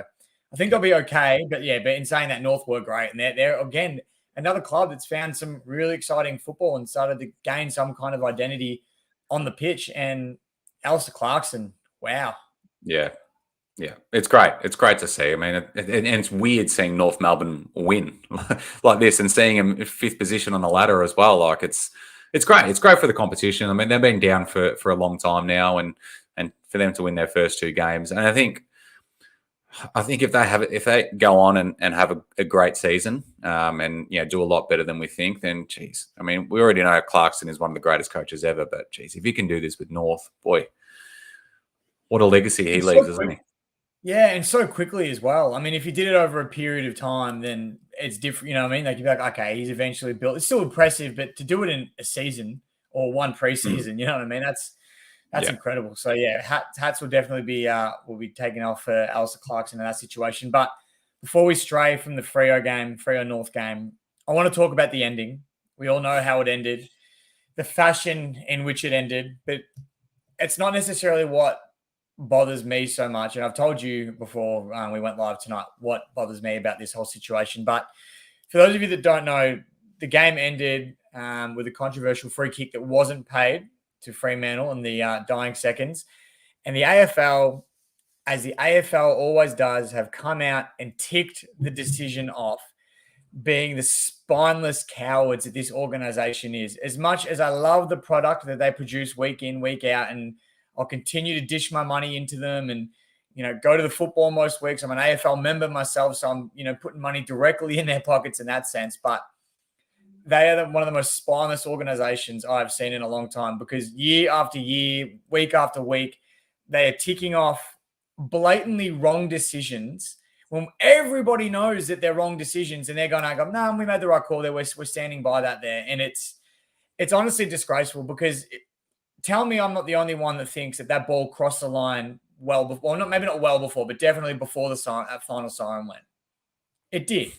I think they'll be okay. But in saying that, North were great, and they're again another club that's found some really exciting football and started to gain some kind of identity on the pitch. And Alistair Clarkson, wow. Yeah, it's great. It's great to see. I mean, and it's weird seeing North Melbourne win like this and seeing them in 5th position on the ladder as well. Like it's great. It's great for the competition. I mean, they've been down for a long time now, and for them to win their first 2 games, and I think if they go on and have a great season, and do a lot better than we think, then geez, I mean, we already know Clarkson is one of the greatest coaches ever, but geez, if he can do this with North, boy, what a legacy he leaves, isn't he? Yeah, and so quickly as well. I mean, if you did it over a period of time, then it's different. You know what I mean? Like you'd be like, okay, he's eventually built. It's still impressive, but to do it in a season or one Mm. preseason, you know what I mean? That's Yeah. incredible. So yeah, hats will definitely be taken off for Alistair Clarkson in that situation. But before we stray from the Freo North game, I want to talk about the ending. We all know how it ended, the fashion in which it ended, but it's not necessarily what bothers me so much. And I've told you before we went live tonight what bothers me about this whole situation. But for those of you that don't know, the game ended with a controversial free kick that wasn't paid to Fremantle in the dying seconds. And the AFL, as the AFL always does, have come out and ticked the decision off, being the spineless cowards that this organization is. As much as I love the product that they produce week in, week out, and I'll continue to dish my money into them and, go to the football most weeks. I'm an AFL member myself, so I'm, putting money directly in their pockets in that sense. But they are one of the most spineless organizations I've seen in a long time, because year after year, week after week, they are ticking off blatantly wrong decisions when everybody knows that they're wrong decisions, and they're going to go, no, we made the right call there. We're standing by that there. And it's honestly disgraceful, because tell me I'm not the only one that thinks that ball crossed the line well before, maybe not well before, but definitely before the final siren went. It did,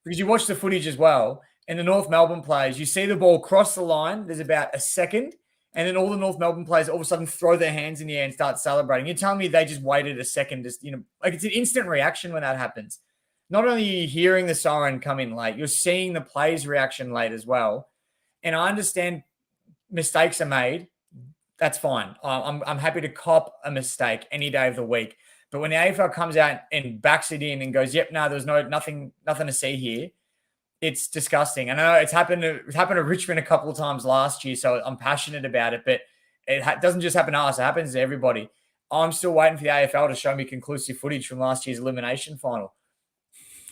because you watch the footage as well. And the North Melbourne players, you see the ball cross the line. There's about a second, and then all the North Melbourne players all of a sudden throw their hands in the air and start celebrating. You're telling me they just waited a second, like it's an instant reaction when that happens. Not only are you hearing the siren come in late, you're seeing the players' reaction late as well. And I understand mistakes are made. That's fine. I'm happy to cop a mistake any day of the week. But when the AFL comes out and backs it in and goes, "Yep, no, there's nothing to see here," it's disgusting. And I know it's happened to Richmond a couple of times last year, so I'm passionate about it. But it doesn't just happen to us; it happens to everybody. I'm still waiting for the AFL to show me conclusive footage from last year's elimination final.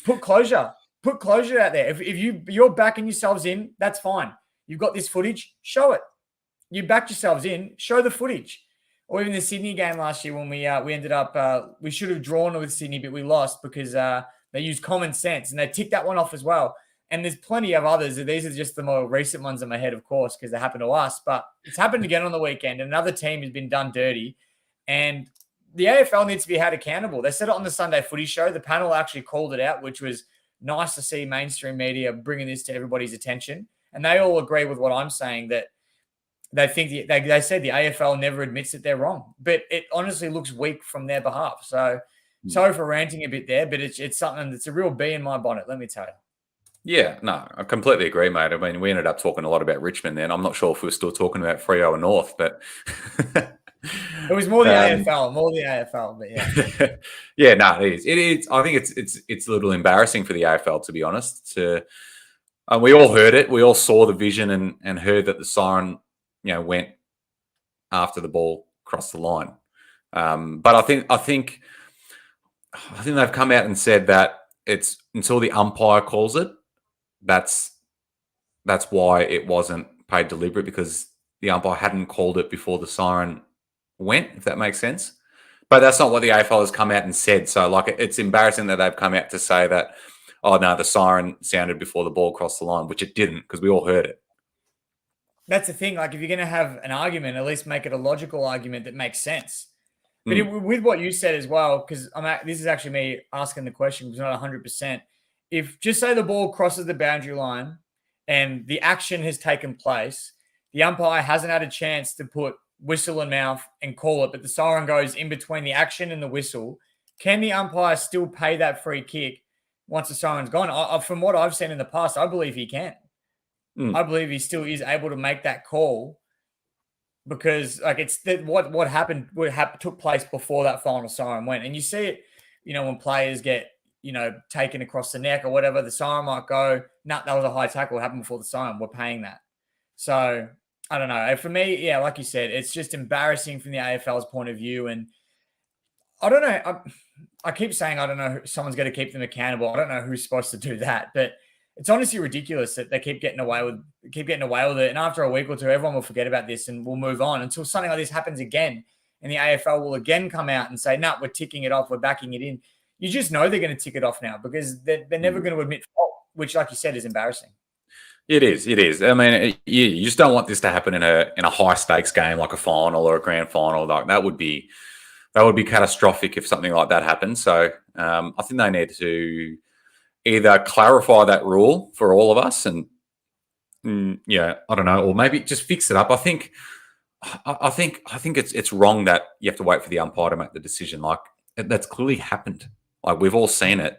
Put closure out there. If you're backing yourselves in, that's fine. You've got this footage, show it. You backed yourselves in, show the footage. Or even the Sydney game last year when we ended up, we should have drawn with Sydney, but we lost because they used common sense, and they ticked that one off as well. And there's plenty of others. These are just the more recent ones in my head, of course, because they happened to us. But it's happened again on the weekend. Another team has been done dirty. And the AFL needs to be held accountable. They said it on the Sunday Footy Show. The panel actually called it out, which was nice to see mainstream media bringing this to everybody's attention. And they all agree with what I'm saying, that they think they said the AFL never admits that they're wrong, but it honestly looks weak from their behalf. So sorry for ranting a bit there, but it's something that's a real bee in my bonnet, let me tell you. Yeah, no, I completely agree, mate. I mean, we ended up talking a lot about Richmond then. I'm not sure if we're still talking about Freo and North, but it was more the AFL, but yeah. Yeah, no, it is. It is. I think it's a little embarrassing for the AFL, to be honest. We all heard it. We all saw the vision and heard that the siren, went after the ball crossed the line. But I think they've come out and said that it's until the umpire calls it. That's why it wasn't paid deliberate, because the umpire hadn't called it before the siren went, if that makes sense. But that's not what the AFL has come out and said. So, it's embarrassing that they've come out to say that, oh, no, the siren sounded before the ball crossed the line, which it didn't, because we all heard it. That's the thing. Like, if you're going to have an argument, at least make it a logical argument that makes sense. But with what you said as well, because this is actually me asking the question, because not 100%. If just say the ball crosses the boundary line and the action has taken place, the umpire hasn't had a chance to put whistle in mouth and call it, but the siren goes in between the action and the whistle, can the umpire still pay that free kick once the siren's gone? From what I've seen in the past, I believe he can. I believe he still is able to make that call, because it's what happened, took place before that final siren went. And you see it, when players get, taken across the neck or whatever, the siren might go, nah, that was a high tackle. It happened before the siren. We're paying that. So I don't know. For me, yeah, like you said, it's just embarrassing from the AFL's point of view. And I don't know. I keep saying, I don't know, someone's got to keep them accountable. I don't know who's supposed to do that, but it's honestly ridiculous that they keep getting away with it. And after a week or two, everyone will forget about this and we'll move on until something like this happens again. and the AFL will again come out and say, no, we're ticking it off, we're backing it in. You just know they're going to tick it off now because they're never going to admit fault, which, like you said, is embarrassing. It is. It is. I mean, you just don't want this to happen in a high stakes game like a final or a grand final. Like that would be catastrophic if something like that happened. So I think they need to either clarify that rule for all of us, and I don't know, or maybe just fix it up. I think it's wrong that you have to wait for the umpire to make the decision. Like that's clearly happened. Like we've all seen it.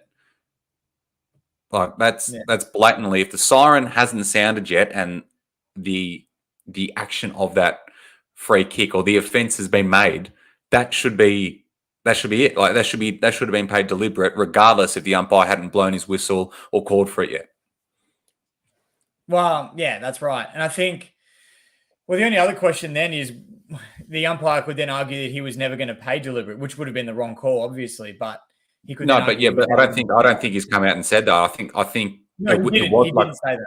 Like that's blatantly, if the siren hasn't sounded yet and the action of that free kick or the offence has been made, that should be it. Like that should have been paid deliberate, regardless if the umpire hadn't blown his whistle or called for it yet. Well, yeah, that's right. And I think, the only other question then is the umpire could then argue that he was never going to pay deliberate, which would have been the wrong call, obviously, but he could. No, but I don't think he's come out and said that. I think no, he didn't say that.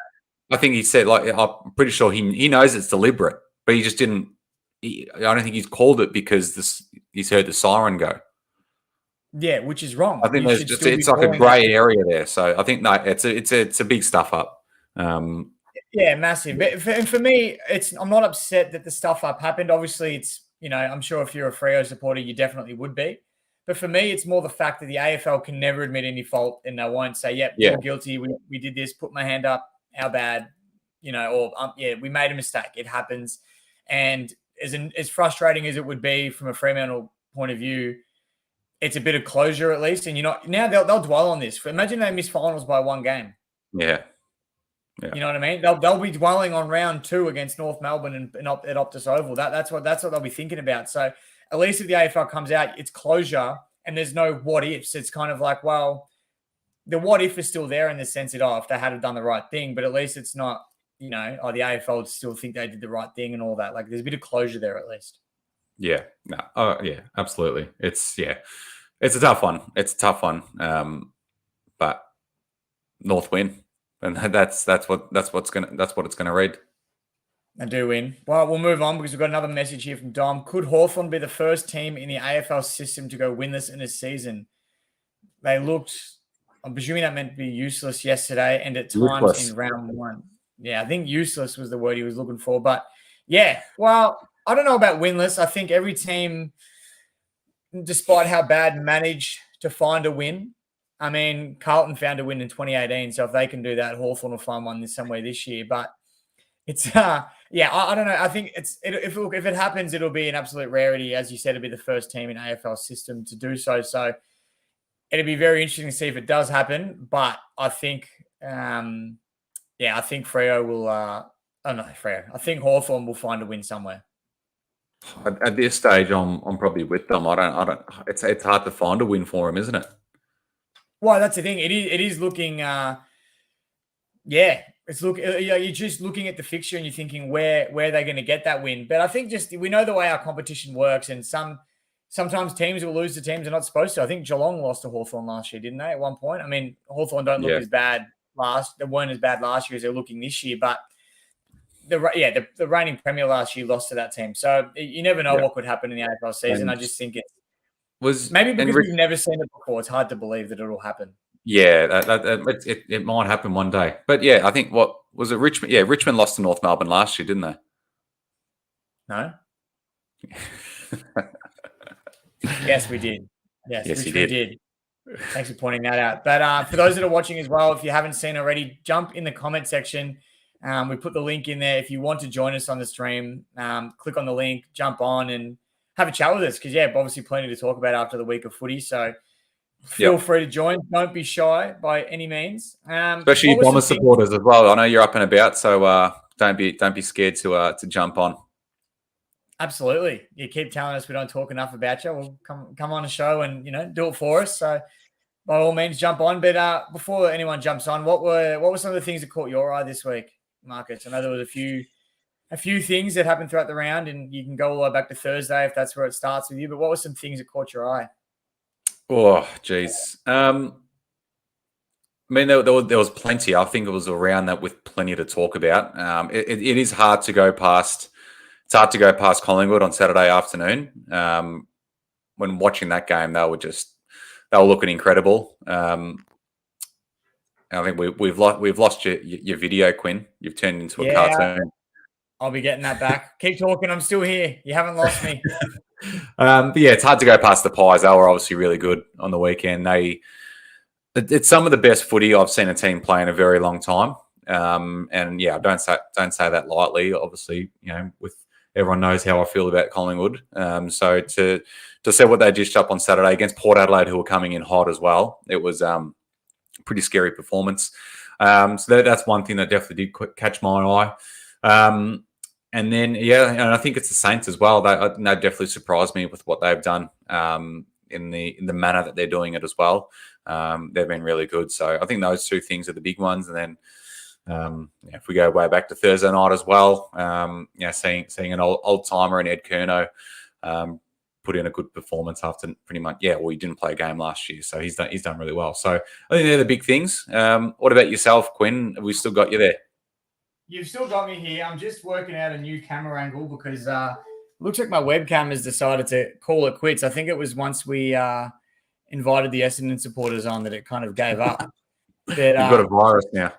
I think he said, like, I'm pretty sure he knows it's deliberate, but he just didn't. I don't think he's called it because he's heard the siren go. Yeah, which is wrong. I think it's like a grey area there. So I think it's a big stuff up. Yeah, massive. But for me, I'm not upset that the stuff up happened. Obviously, it's I'm sure if you're a Freo supporter, you definitely would be. But for me, it's more the fact that the AFL can never admit any fault, and they won't say, "Yep, we're guilty. We did this. Put my hand up. How bad?" Or we made a mistake. It happens. And as frustrating as it would be from a Fremantle point of view, it's a bit of closure at least. And now they'll dwell on this. Imagine they miss finals by one game. Yeah. You know what I mean? They'll be dwelling on round 2 against North Melbourne and at Optus Oval. That's what they'll be thinking about. So at least if the AFL comes out, it's closure and there's no what ifs. It's kind of like, well, the what if is still there in the sense that if they had done the right thing, but at least it's not, the AFL still think they did the right thing and all that. Like there's a bit of closure there at least. Yeah. No. Oh yeah, absolutely. It's a tough one. But North win. And that's what it's gonna read. I do win. Well, we'll move on because we've got another message here from Dom. Could Hawthorn be the first team in the AFL system to go winless in a season? They looked, I'm presuming that meant to be useless yesterday and at times in round 1. Yeah, I think useless was the word he was looking for. But yeah, well, I don't know about winless. I think every team, despite how bad, managed to find a win. I mean, Carlton found a win in 2018, so if they can do that, Hawthorn will find one somewhere this year. But it's, I don't know. I think if it happens, it'll be an absolute rarity. As you said, it'll be the first team in AFL system to do so. So it'll be very interesting to see if it does happen. But I think, I think Freo will. Freo. I think Hawthorn will find a win somewhere. At this stage, I'm probably with them. I don't. It's hard to find a win for them, isn't it? Well, that's the thing. It is looking. You're just looking at the fixture and you're thinking where they're going to get that win. But I think we know the way our competition works, and sometimes teams will lose to teams they're not supposed to. I think Geelong lost to Hawthorn last year, didn't they? At one point, I mean, Hawthorn don't look as bad They weren't as bad last year as they're looking this year, but the reigning premier last year lost to that team. So you never know what could happen in the AFL season. I just think maybe because we've never seen it before, it's hard to believe that it'll happen. Yeah, it might happen one day. But yeah, I think what was it? Richmond. Yeah, Richmond lost to North Melbourne last year, didn't they? No. Yes, we did. Yes, Richmond did. Thanks for pointing that out. But for those that are watching as well, if you haven't seen already, jump in the comment section. We put the link in there. If you want to join us on the stream, click on the link, jump on and have a chat with us because, obviously plenty to talk about after the week of footy. So feel free to join. Don't be shy by any means. Especially Bomber supporters as well. I know you're up and about, so don't be scared to jump on. Absolutely. You keep telling us we don't talk enough about you. We'll come on a show and, do it for us. So by all means, jump on. But before anyone jumps on, what were some of the things that caught your eye this week, Marcus? I know there was a few things that happened throughout the round, and you can go all the way back to Thursday if that's where it starts with you. But what were some things that caught your eye? Oh, geez. I mean, there was plenty. I think it was around that with plenty to talk about. It is hard to go past it's hard to go past Collingwood on Saturday afternoon. When watching that game, they were looking incredible. I think we've lost your video, Quinn. You've turned into a cartoon. I'll be getting that back. Keep talking. I'm still here. You haven't lost me. But yeah, it's hard to go past the Pies. They were obviously really good on the weekend. It's some of the best footy I've seen a team play in a very long time. And yeah, don't say that lightly. Obviously, with everyone knows how I feel about Collingwood. So to see what they dished up on Saturday against Port Adelaide, who were coming in hot as well, it was pretty scary performance. So that's one thing that definitely did catch my eye. And then, and I think it's the Saints as well. They definitely surprised me with what they've done in the manner that they're doing it as well. They've been really good. So I think those two things are the big ones. And then if we go way back to Thursday night as well, seeing an old timer in Ed Curnow put in a good performance after pretty much, he didn't play a game last year. So he's done really well. So I think they're the big things. What about yourself, Quinn? Have we still got you there? You've still got me here. I'm just working out a new camera angle because looks like my webcam has decided to call it quits. I think it was once we invited the Essendon supporters on that it kind of gave up. But, You've got a virus now.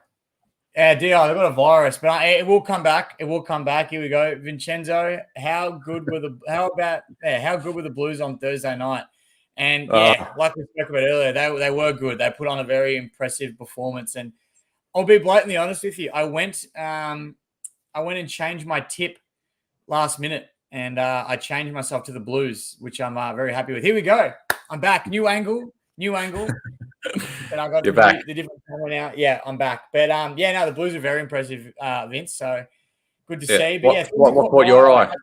Yeah, dear, I've got a virus, but it will come back. It will come back. Here we go. Vincenzo, how good were the Blues on Thursday night? And like we spoke about earlier, they were good. They put on a very impressive performance. And I'll be blatantly honest with you. I went and changed my tip last minute, and I changed myself to the Blues, which I'm very happy with. Here we go. I'm back. New angle. But I got the different camera now. Yeah, I'm back. But the Blues are very impressive, Vince. So good to see. But what caught your eye?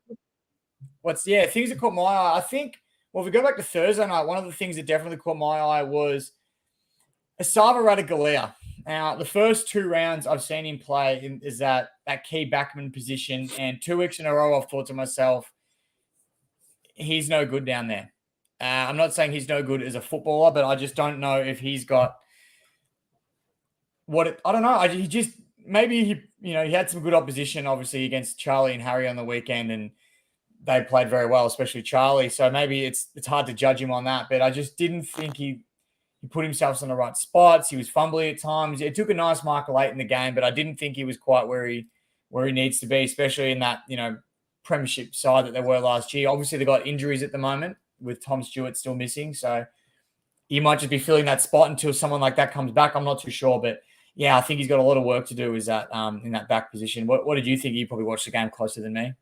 Things that caught my eye. I think. Well, if we go back to Thursday night, one of the things that definitely caught my eye was Asava Ratugolea. Now, the first two rounds I've seen him play is that key backman position, and 2 weeks in a row I've thought to myself, he's no good down there. I'm not saying he's no good as a footballer, but I just don't know if he's got I don't know. He had some good opposition, obviously, against Charlie and Harry on the weekend, and they played very well, especially Charlie. So maybe it's hard to judge him on that, but I just didn't think he put himself in the right spots. He was fumbling at times. It took a nice marker late in the game, but I didn't think he was quite where he needs to be, especially in that, premiership side that they were last year. Obviously, they've got injuries at the moment with Tom Stewart still missing. So he might just be filling that spot until someone like that comes back. I'm not too sure, but I think he's got a lot of work to do in that back position. What did you think? You probably watched the game closer than me.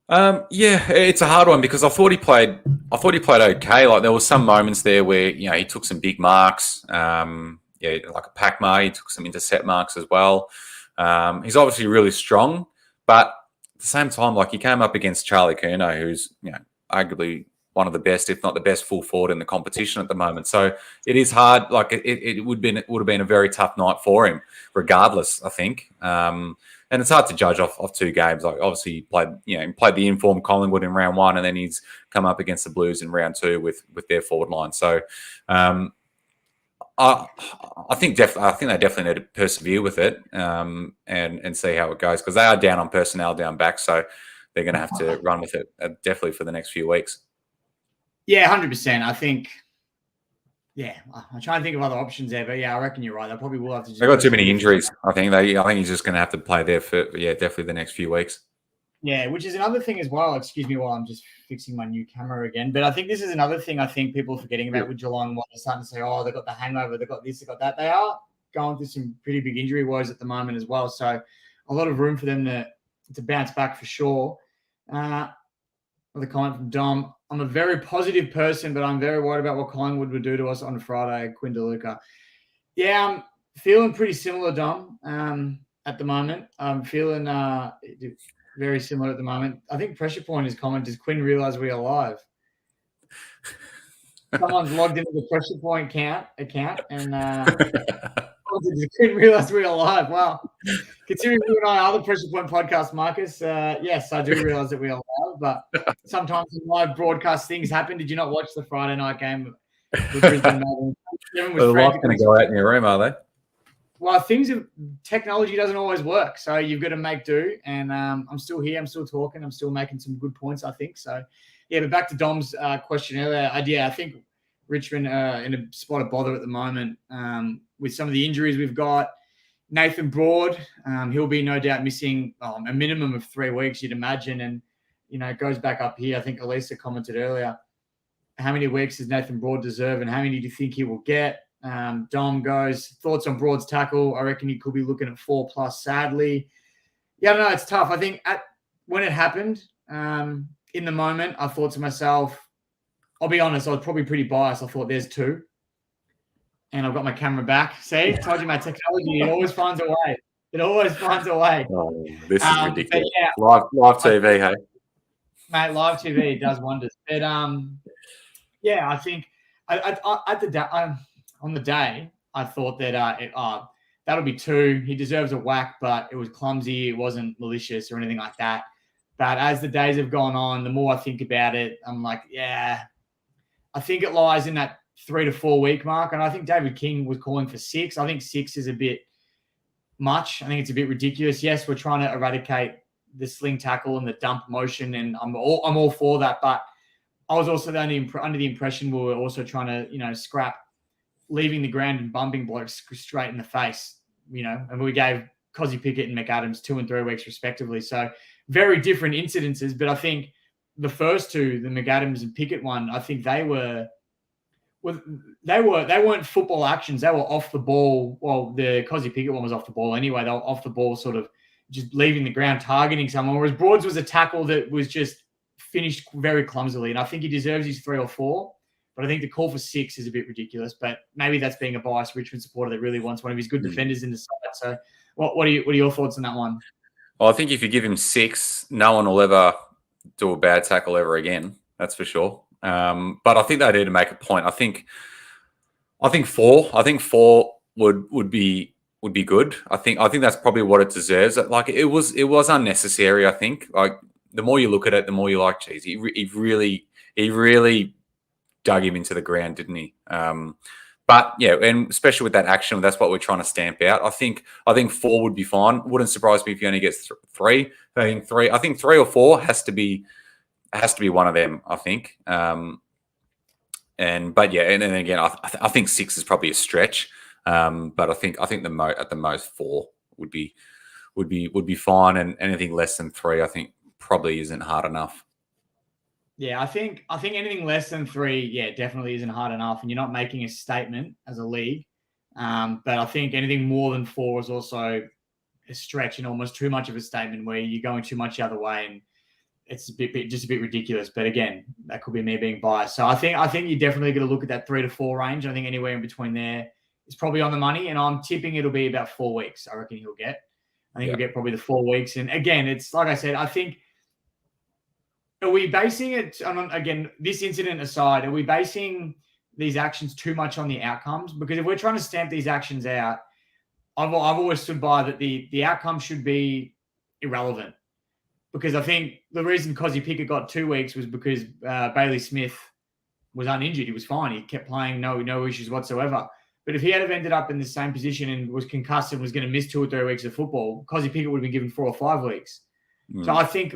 It's a hard one because I thought he played okay. Like there was some moments there where he took some big marks. Like a pack mark, he took some intercept marks as well. He's obviously really strong, but at the same time, like he came up against Charlie Curnow, who's arguably one of the best, if not the best, full forward in the competition at the moment. So it is hard. Like it would have been a very tough night for him, regardless. I think. And it's hard to judge off two games. Like obviously he played the informed Collingwood in round one, and then he's come up against the Blues in round two with their forward line. So I think they definitely need to persevere with it and see how it goes, because they are down on personnel down back, so they're going to have to run with it definitely for the next few weeks. Yeah, 100%. I think. Yeah, I'm trying to think of other options there, but I reckon you're right. They probably will have to. They've got too many injuries. I think he's just going to have to play there for definitely the next few weeks. Yeah, which is another thing as well. Excuse me while I'm just fixing my new camera again. But I think this is another thing I think people are forgetting about with Geelong. When they're starting to say, "Oh, they've got the hangover, they've got this, they've got that." They are going through some pretty big injury woes at the moment as well. So a lot of room for them to bounce back for sure. Another comment from Dom. I'm a very positive person, but I'm very worried about what Collingwood would do to us on Friday, Quinn De Luca. Yeah, I'm feeling pretty similar, Dom, at the moment. I'm feeling very similar at the moment. I think Pressure Point is comment, does Quinn realise we're alive? Someone's logged into the Pressure Point account and does Quinn realise we're alive? Well, considering you and I are the Pressure Point podcast, Marcus, yes, I do realise that we're alive, but sometimes in live broadcast things happen. Did you not watch the Friday night game with Brisbane Melbourne? The light's going to go out in your room, are they? well, technology doesn't always work, so you've got to make do. And I'm still here. I'm still talking. I'm still making some good points, I think. So, yeah. But back to Dom's question earlier. I think Richmond in a spot of bother at the moment with some of the injuries we've got. Nathan Broad, he'll be no doubt missing a minimum of 3 weeks, you'd imagine. And, it goes back up here. I think Elisa commented earlier, how many weeks does Nathan Broad deserve and how many do you think he will get? Dom goes, thoughts on Broad's tackle? I reckon he could be looking at 4+, sadly. Yeah, no, it's tough. I think when it happened, in the moment, I thought to myself, I'll be honest, I was probably pretty biased. I thought there's 2. And I've got my camera back. See, told you my technology. It always finds a way. It always finds a way. Oh, this is ridiculous. Yeah, live TV, hey? Mate, live TV does wonders. But, yeah, I think on the day, I thought that that'll be 2. He deserves a whack, but it was clumsy. It wasn't malicious or anything like that. But as the days have gone on, the more I think about it, I'm like, yeah, I think it lies in that 3 to 4 week mark. And I think David King was calling for 6. I think 6 is a bit much. I think it's a bit ridiculous. Yes, we're trying to eradicate the sling tackle and the dump motion, and I'm all for that. But I was also under the impression we were also trying to, scrap leaving the ground and bumping blokes straight in the face, and we gave Cozzy Pickett and McAdams 2 and 3 weeks respectively. So very different incidences. But I think the first 2, the McAdams and Pickett one, I think they weren't football actions. They were off the ball. Well, the Cozzy Pickett one was off the ball anyway. They were off the ball, sort of just leaving the ground, targeting someone. Whereas Broads was a tackle that was just finished very clumsily. And I think he deserves his 3 or 4. But I think the call for 6 is a bit ridiculous. But maybe that's being a biased Richmond supporter that really wants one of his good defenders in the side. So what are your thoughts on that one? Well, I think if you give him 6, no one will ever do a bad tackle ever again. That's for sure. But I think they need to make a point. I think 4. I think 4 would be good. I think that's probably what it deserves. Like it was unnecessary. I think the more you look at it, the more you're like, geez, he really dug him into the ground, didn't he? But yeah, and especially with that action, that's what we're trying to stamp out. I think 4 would be fine. Wouldn't surprise me if he only gets 3. I think 3 or 4 has to be one of them. I think. But yeah, and then again, I think 6 is probably a stretch. But I think at the most 4 would be fine, and anything less than 3, I think probably isn't hard enough. Yeah, I think anything less than 3, yeah, definitely isn't hard enough, and you're not making a statement as a league. But I think anything more than 4 is also a stretch and almost too much of a statement where you're going too much the other way, and it's just a bit ridiculous. But again, that could be me being biased. So I think you're definitely going to look at that 3 to 4 range. I think anywhere in between there is probably on the money, and I'm tipping it'll be about 4 weeks. I reckon he'll get. He'll get probably the 4 weeks. And again, it's like I said, I think. Are we basing it on, again, this incident aside, are we basing these actions too much on the outcomes? Because if we're trying to stamp these actions out, I've always stood by that the outcome should be irrelevant. Because I think the reason Cozzy Pickett got 2 weeks was because Bailey Smith was uninjured. He was fine. He kept playing, no issues whatsoever. But if he had ended up in the same position and was concussed and was going to miss 2 or 3 weeks of football, Cozzy Pickett would have been given 4 or 5 weeks. So I think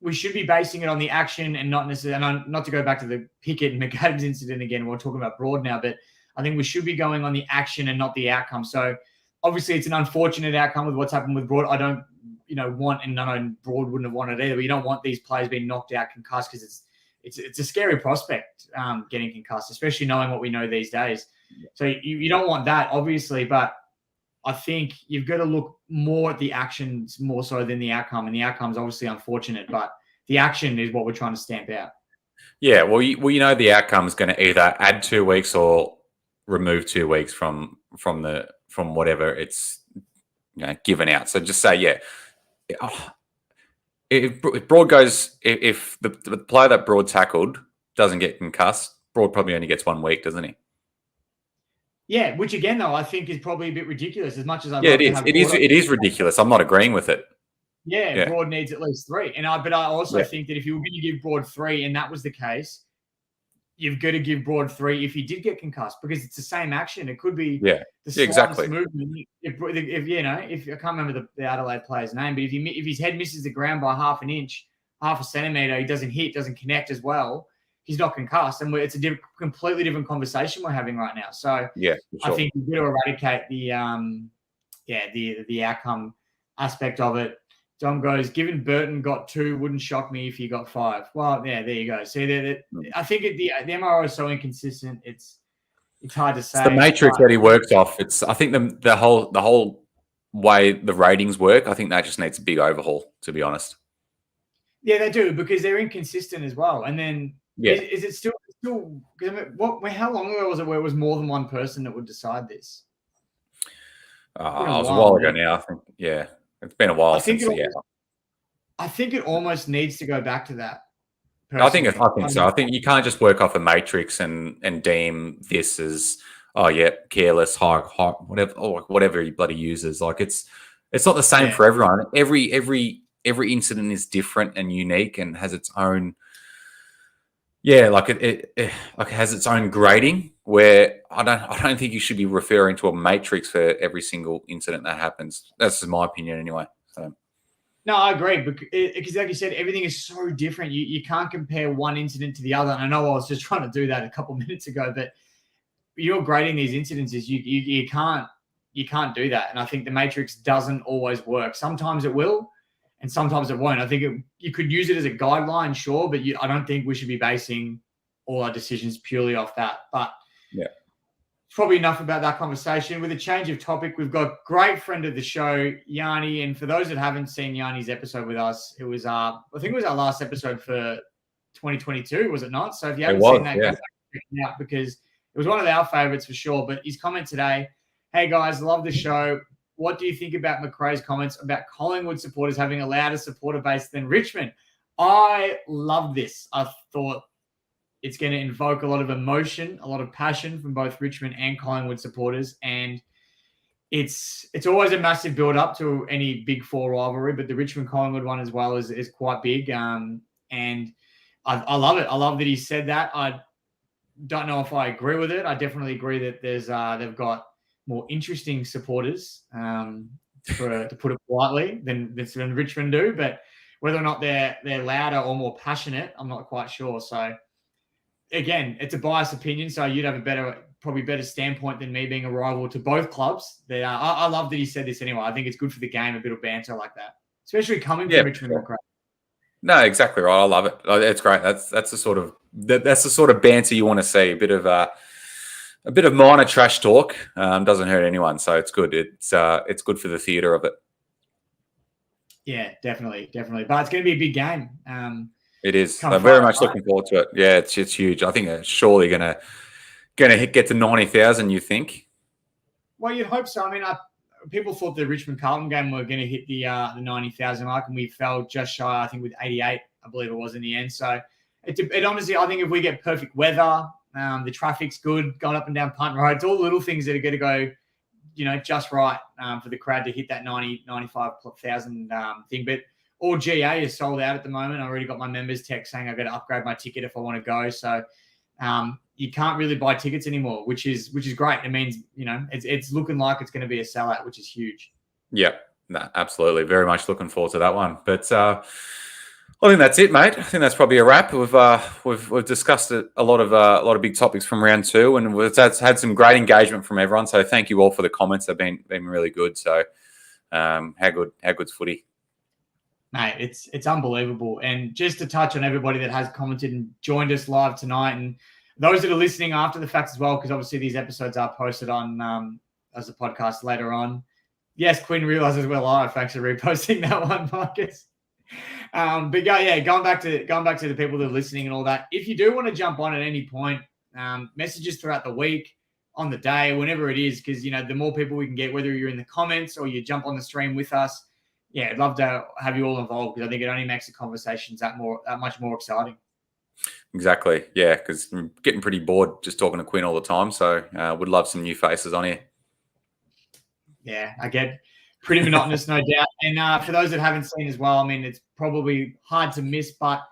we should be basing it on the action and not necessarily, and not to go back to the Pickett and McAdams incident again. We're talking about Broad now, but I think we should be going on the action and not the outcome. So obviously it's an unfortunate outcome with what's happened with Broad. I don't, want, and I know Broad wouldn't have wanted it either, but you don't want these players being knocked out, concussed, because it's a scary prospect getting concussed, especially knowing what we know these days. So you don't want that, obviously, but I think you've got to look more at the actions more so than the outcome. And the outcome is obviously unfortunate, but the action is what we're trying to stamp out. Yeah, well, the outcome is going to either add 2 weeks or remove 2 weeks from whatever it's given out. So just say, yeah, if Broad goes, if the player that Broad tackled doesn't get concussed, Broad probably only gets 1 week, doesn't he? Yeah, which again, though, I think is probably a bit ridiculous. As much as it is ridiculous. I'm not agreeing with it. Yeah, Broad needs at least 3, but I also think that if you were going to give Broad 3, and that was the case, you've got to give Broad 3 if he did get concussed, because it's the same action. It could be the slightest exactly movement. If I can't remember the Adelaide player's name, but if his head misses the ground by half an inch, half a centimeter, he doesn't hit, doesn't connect as well, he's not concussed, and it's a completely different conversation we're having right now. So sure. I think you've got to eradicate the outcome aspect of it. Dom goes, given Burton got 2, wouldn't shock me if he got 5. Well, yeah, there you go. See, I think the MRO is so inconsistent. It's hard to say. It's the matrix that he works off. I think the whole way the ratings work, I think that just needs a big overhaul, to be honest. Yeah, they do, because they're inconsistent as well. And then is it still? How long ago was it where it was more than one person that would decide this? It was a while ago now. I think. Yeah. It's been a while since. I think it almost needs to go back to that. Personally. I think so. I think you can't just work off a matrix and deem this as careless, high, whatever he bloody uses. Like it's not the same for everyone. Every incident is different and unique and has its own. Yeah, like it has its own grading. Where I don't think you should be referring to a matrix for every single incident that happens. That's my opinion, anyway. So. No, I agree, because like you said, everything is so different. You can't compare one incident to the other. And I know I was just trying to do that a couple of minutes ago, but you're grading these incidences. You can't do that. And I think the matrix doesn't always work. Sometimes it will, and sometimes it won't. I think you could use it as a guideline, sure, but I don't think we should be basing all our decisions purely off that. But yeah, probably enough about that conversation. With a change of topic, we've got great friend of the show, Yanni. And for those that haven't seen Yanni's episode with us, it was I think it was our last episode for 2022, was it not? So if you haven't seen that, go back and check it out, because it was one of our favorites for sure. But his comment today, hey guys, love the show. What do you think about McRae's comments about Collingwood supporters having a louder supporter base than Richmond? I love this. I thought it's going to invoke a lot of emotion, a lot of passion from both Richmond and Collingwood supporters. And it's always a massive build-up to any Big Four rivalry, but the Richmond-Collingwood one as well is quite big. And I love it. I love that he said that. I don't know if I agree with it. I definitely agree that they've got more interesting supporters, to put it politely, than Richmond do. But whether or not they're louder or more passionate, I'm not quite sure. So, again, it's a biased opinion, so you'd have a probably better standpoint than me, being a rival to both clubs. I love that he said this anyway. I think it's good for the game, a bit of banter like that, especially coming from Richmond. Sure. No, exactly right. I love it. It's great. That's the sort of banter you want to see. A bit of minor trash talk doesn't hurt anyone, so it's good. It's good for the theatre of it. Yeah, definitely. But it's going to be a big game. It is. I'm very much looking forward to it. Yeah, it's huge. I think it's surely going to get to 90,000. You think? Well, you'd hope so. I mean, people thought the Richmond Carlton game were going to hit the 90,000 mark, and we fell just shy. I think with 88, I believe it was in the end. So it honestly, I think if we get perfect weather, the traffic's good, going up and down Punt Road, it's all little things that are going to go, just right for the crowd to hit that 95,000 thing. But all GA is sold out at the moment. I already got my members text saying I've got to upgrade my ticket if I want to go. So you can't really buy tickets anymore, which is great. It means, it's looking like it's going to be a sellout, which is huge. Yeah, no, absolutely. Very much looking forward to that one. But I think that's it, mate. I think that's probably a wrap. We've discussed a lot of big topics from round 2, and we've had some great engagement from everyone. So thank you all for the comments. They've been really good. So how good's footy? Mate, it's unbelievable. And just to touch on everybody that has commented and joined us live tonight, and those that are listening after the fact as well, because obviously these episodes are posted on as a podcast later on. Yes, Quinn realizes we're live. Thanks for reposting that one, Marcus. But going back to the people that are listening and all that. If you do want to jump on at any point, messages throughout the week, on the day, whenever it is, because the more people we can get, whether you're in the comments or you jump on the stream with us. Yeah, I'd love to have you all involved, because I think it only makes the conversations that much more exciting. Exactly. Yeah, because I'm getting pretty bored just talking to Quinn all the time. So would love some new faces on here. Yeah, I get pretty monotonous, no doubt. And for those that haven't seen as well, I mean, it's probably hard to miss, but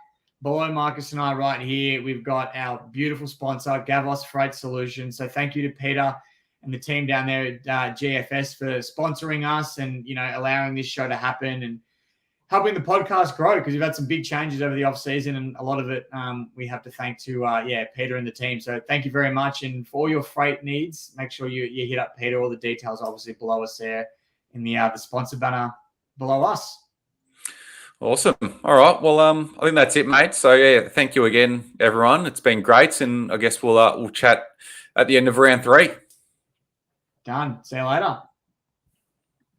below Marcus and I right here, we've got our beautiful sponsor, Gavos Freight Solutions. So thank you to Peter and the team down there at GFS for sponsoring us and, allowing this show to happen and helping the podcast grow, because we've had some big changes over the off season, and a lot of it we have to thank to Peter and the team. So thank you very much. And for all your freight needs, make sure you hit up Peter. All the details obviously below us there in the sponsor banner below us. Awesome. All right. Well, I think that's it, mate. So yeah, thank you again, everyone. It's been great, and I guess we'll chat at the end of round 3. Done. See you later.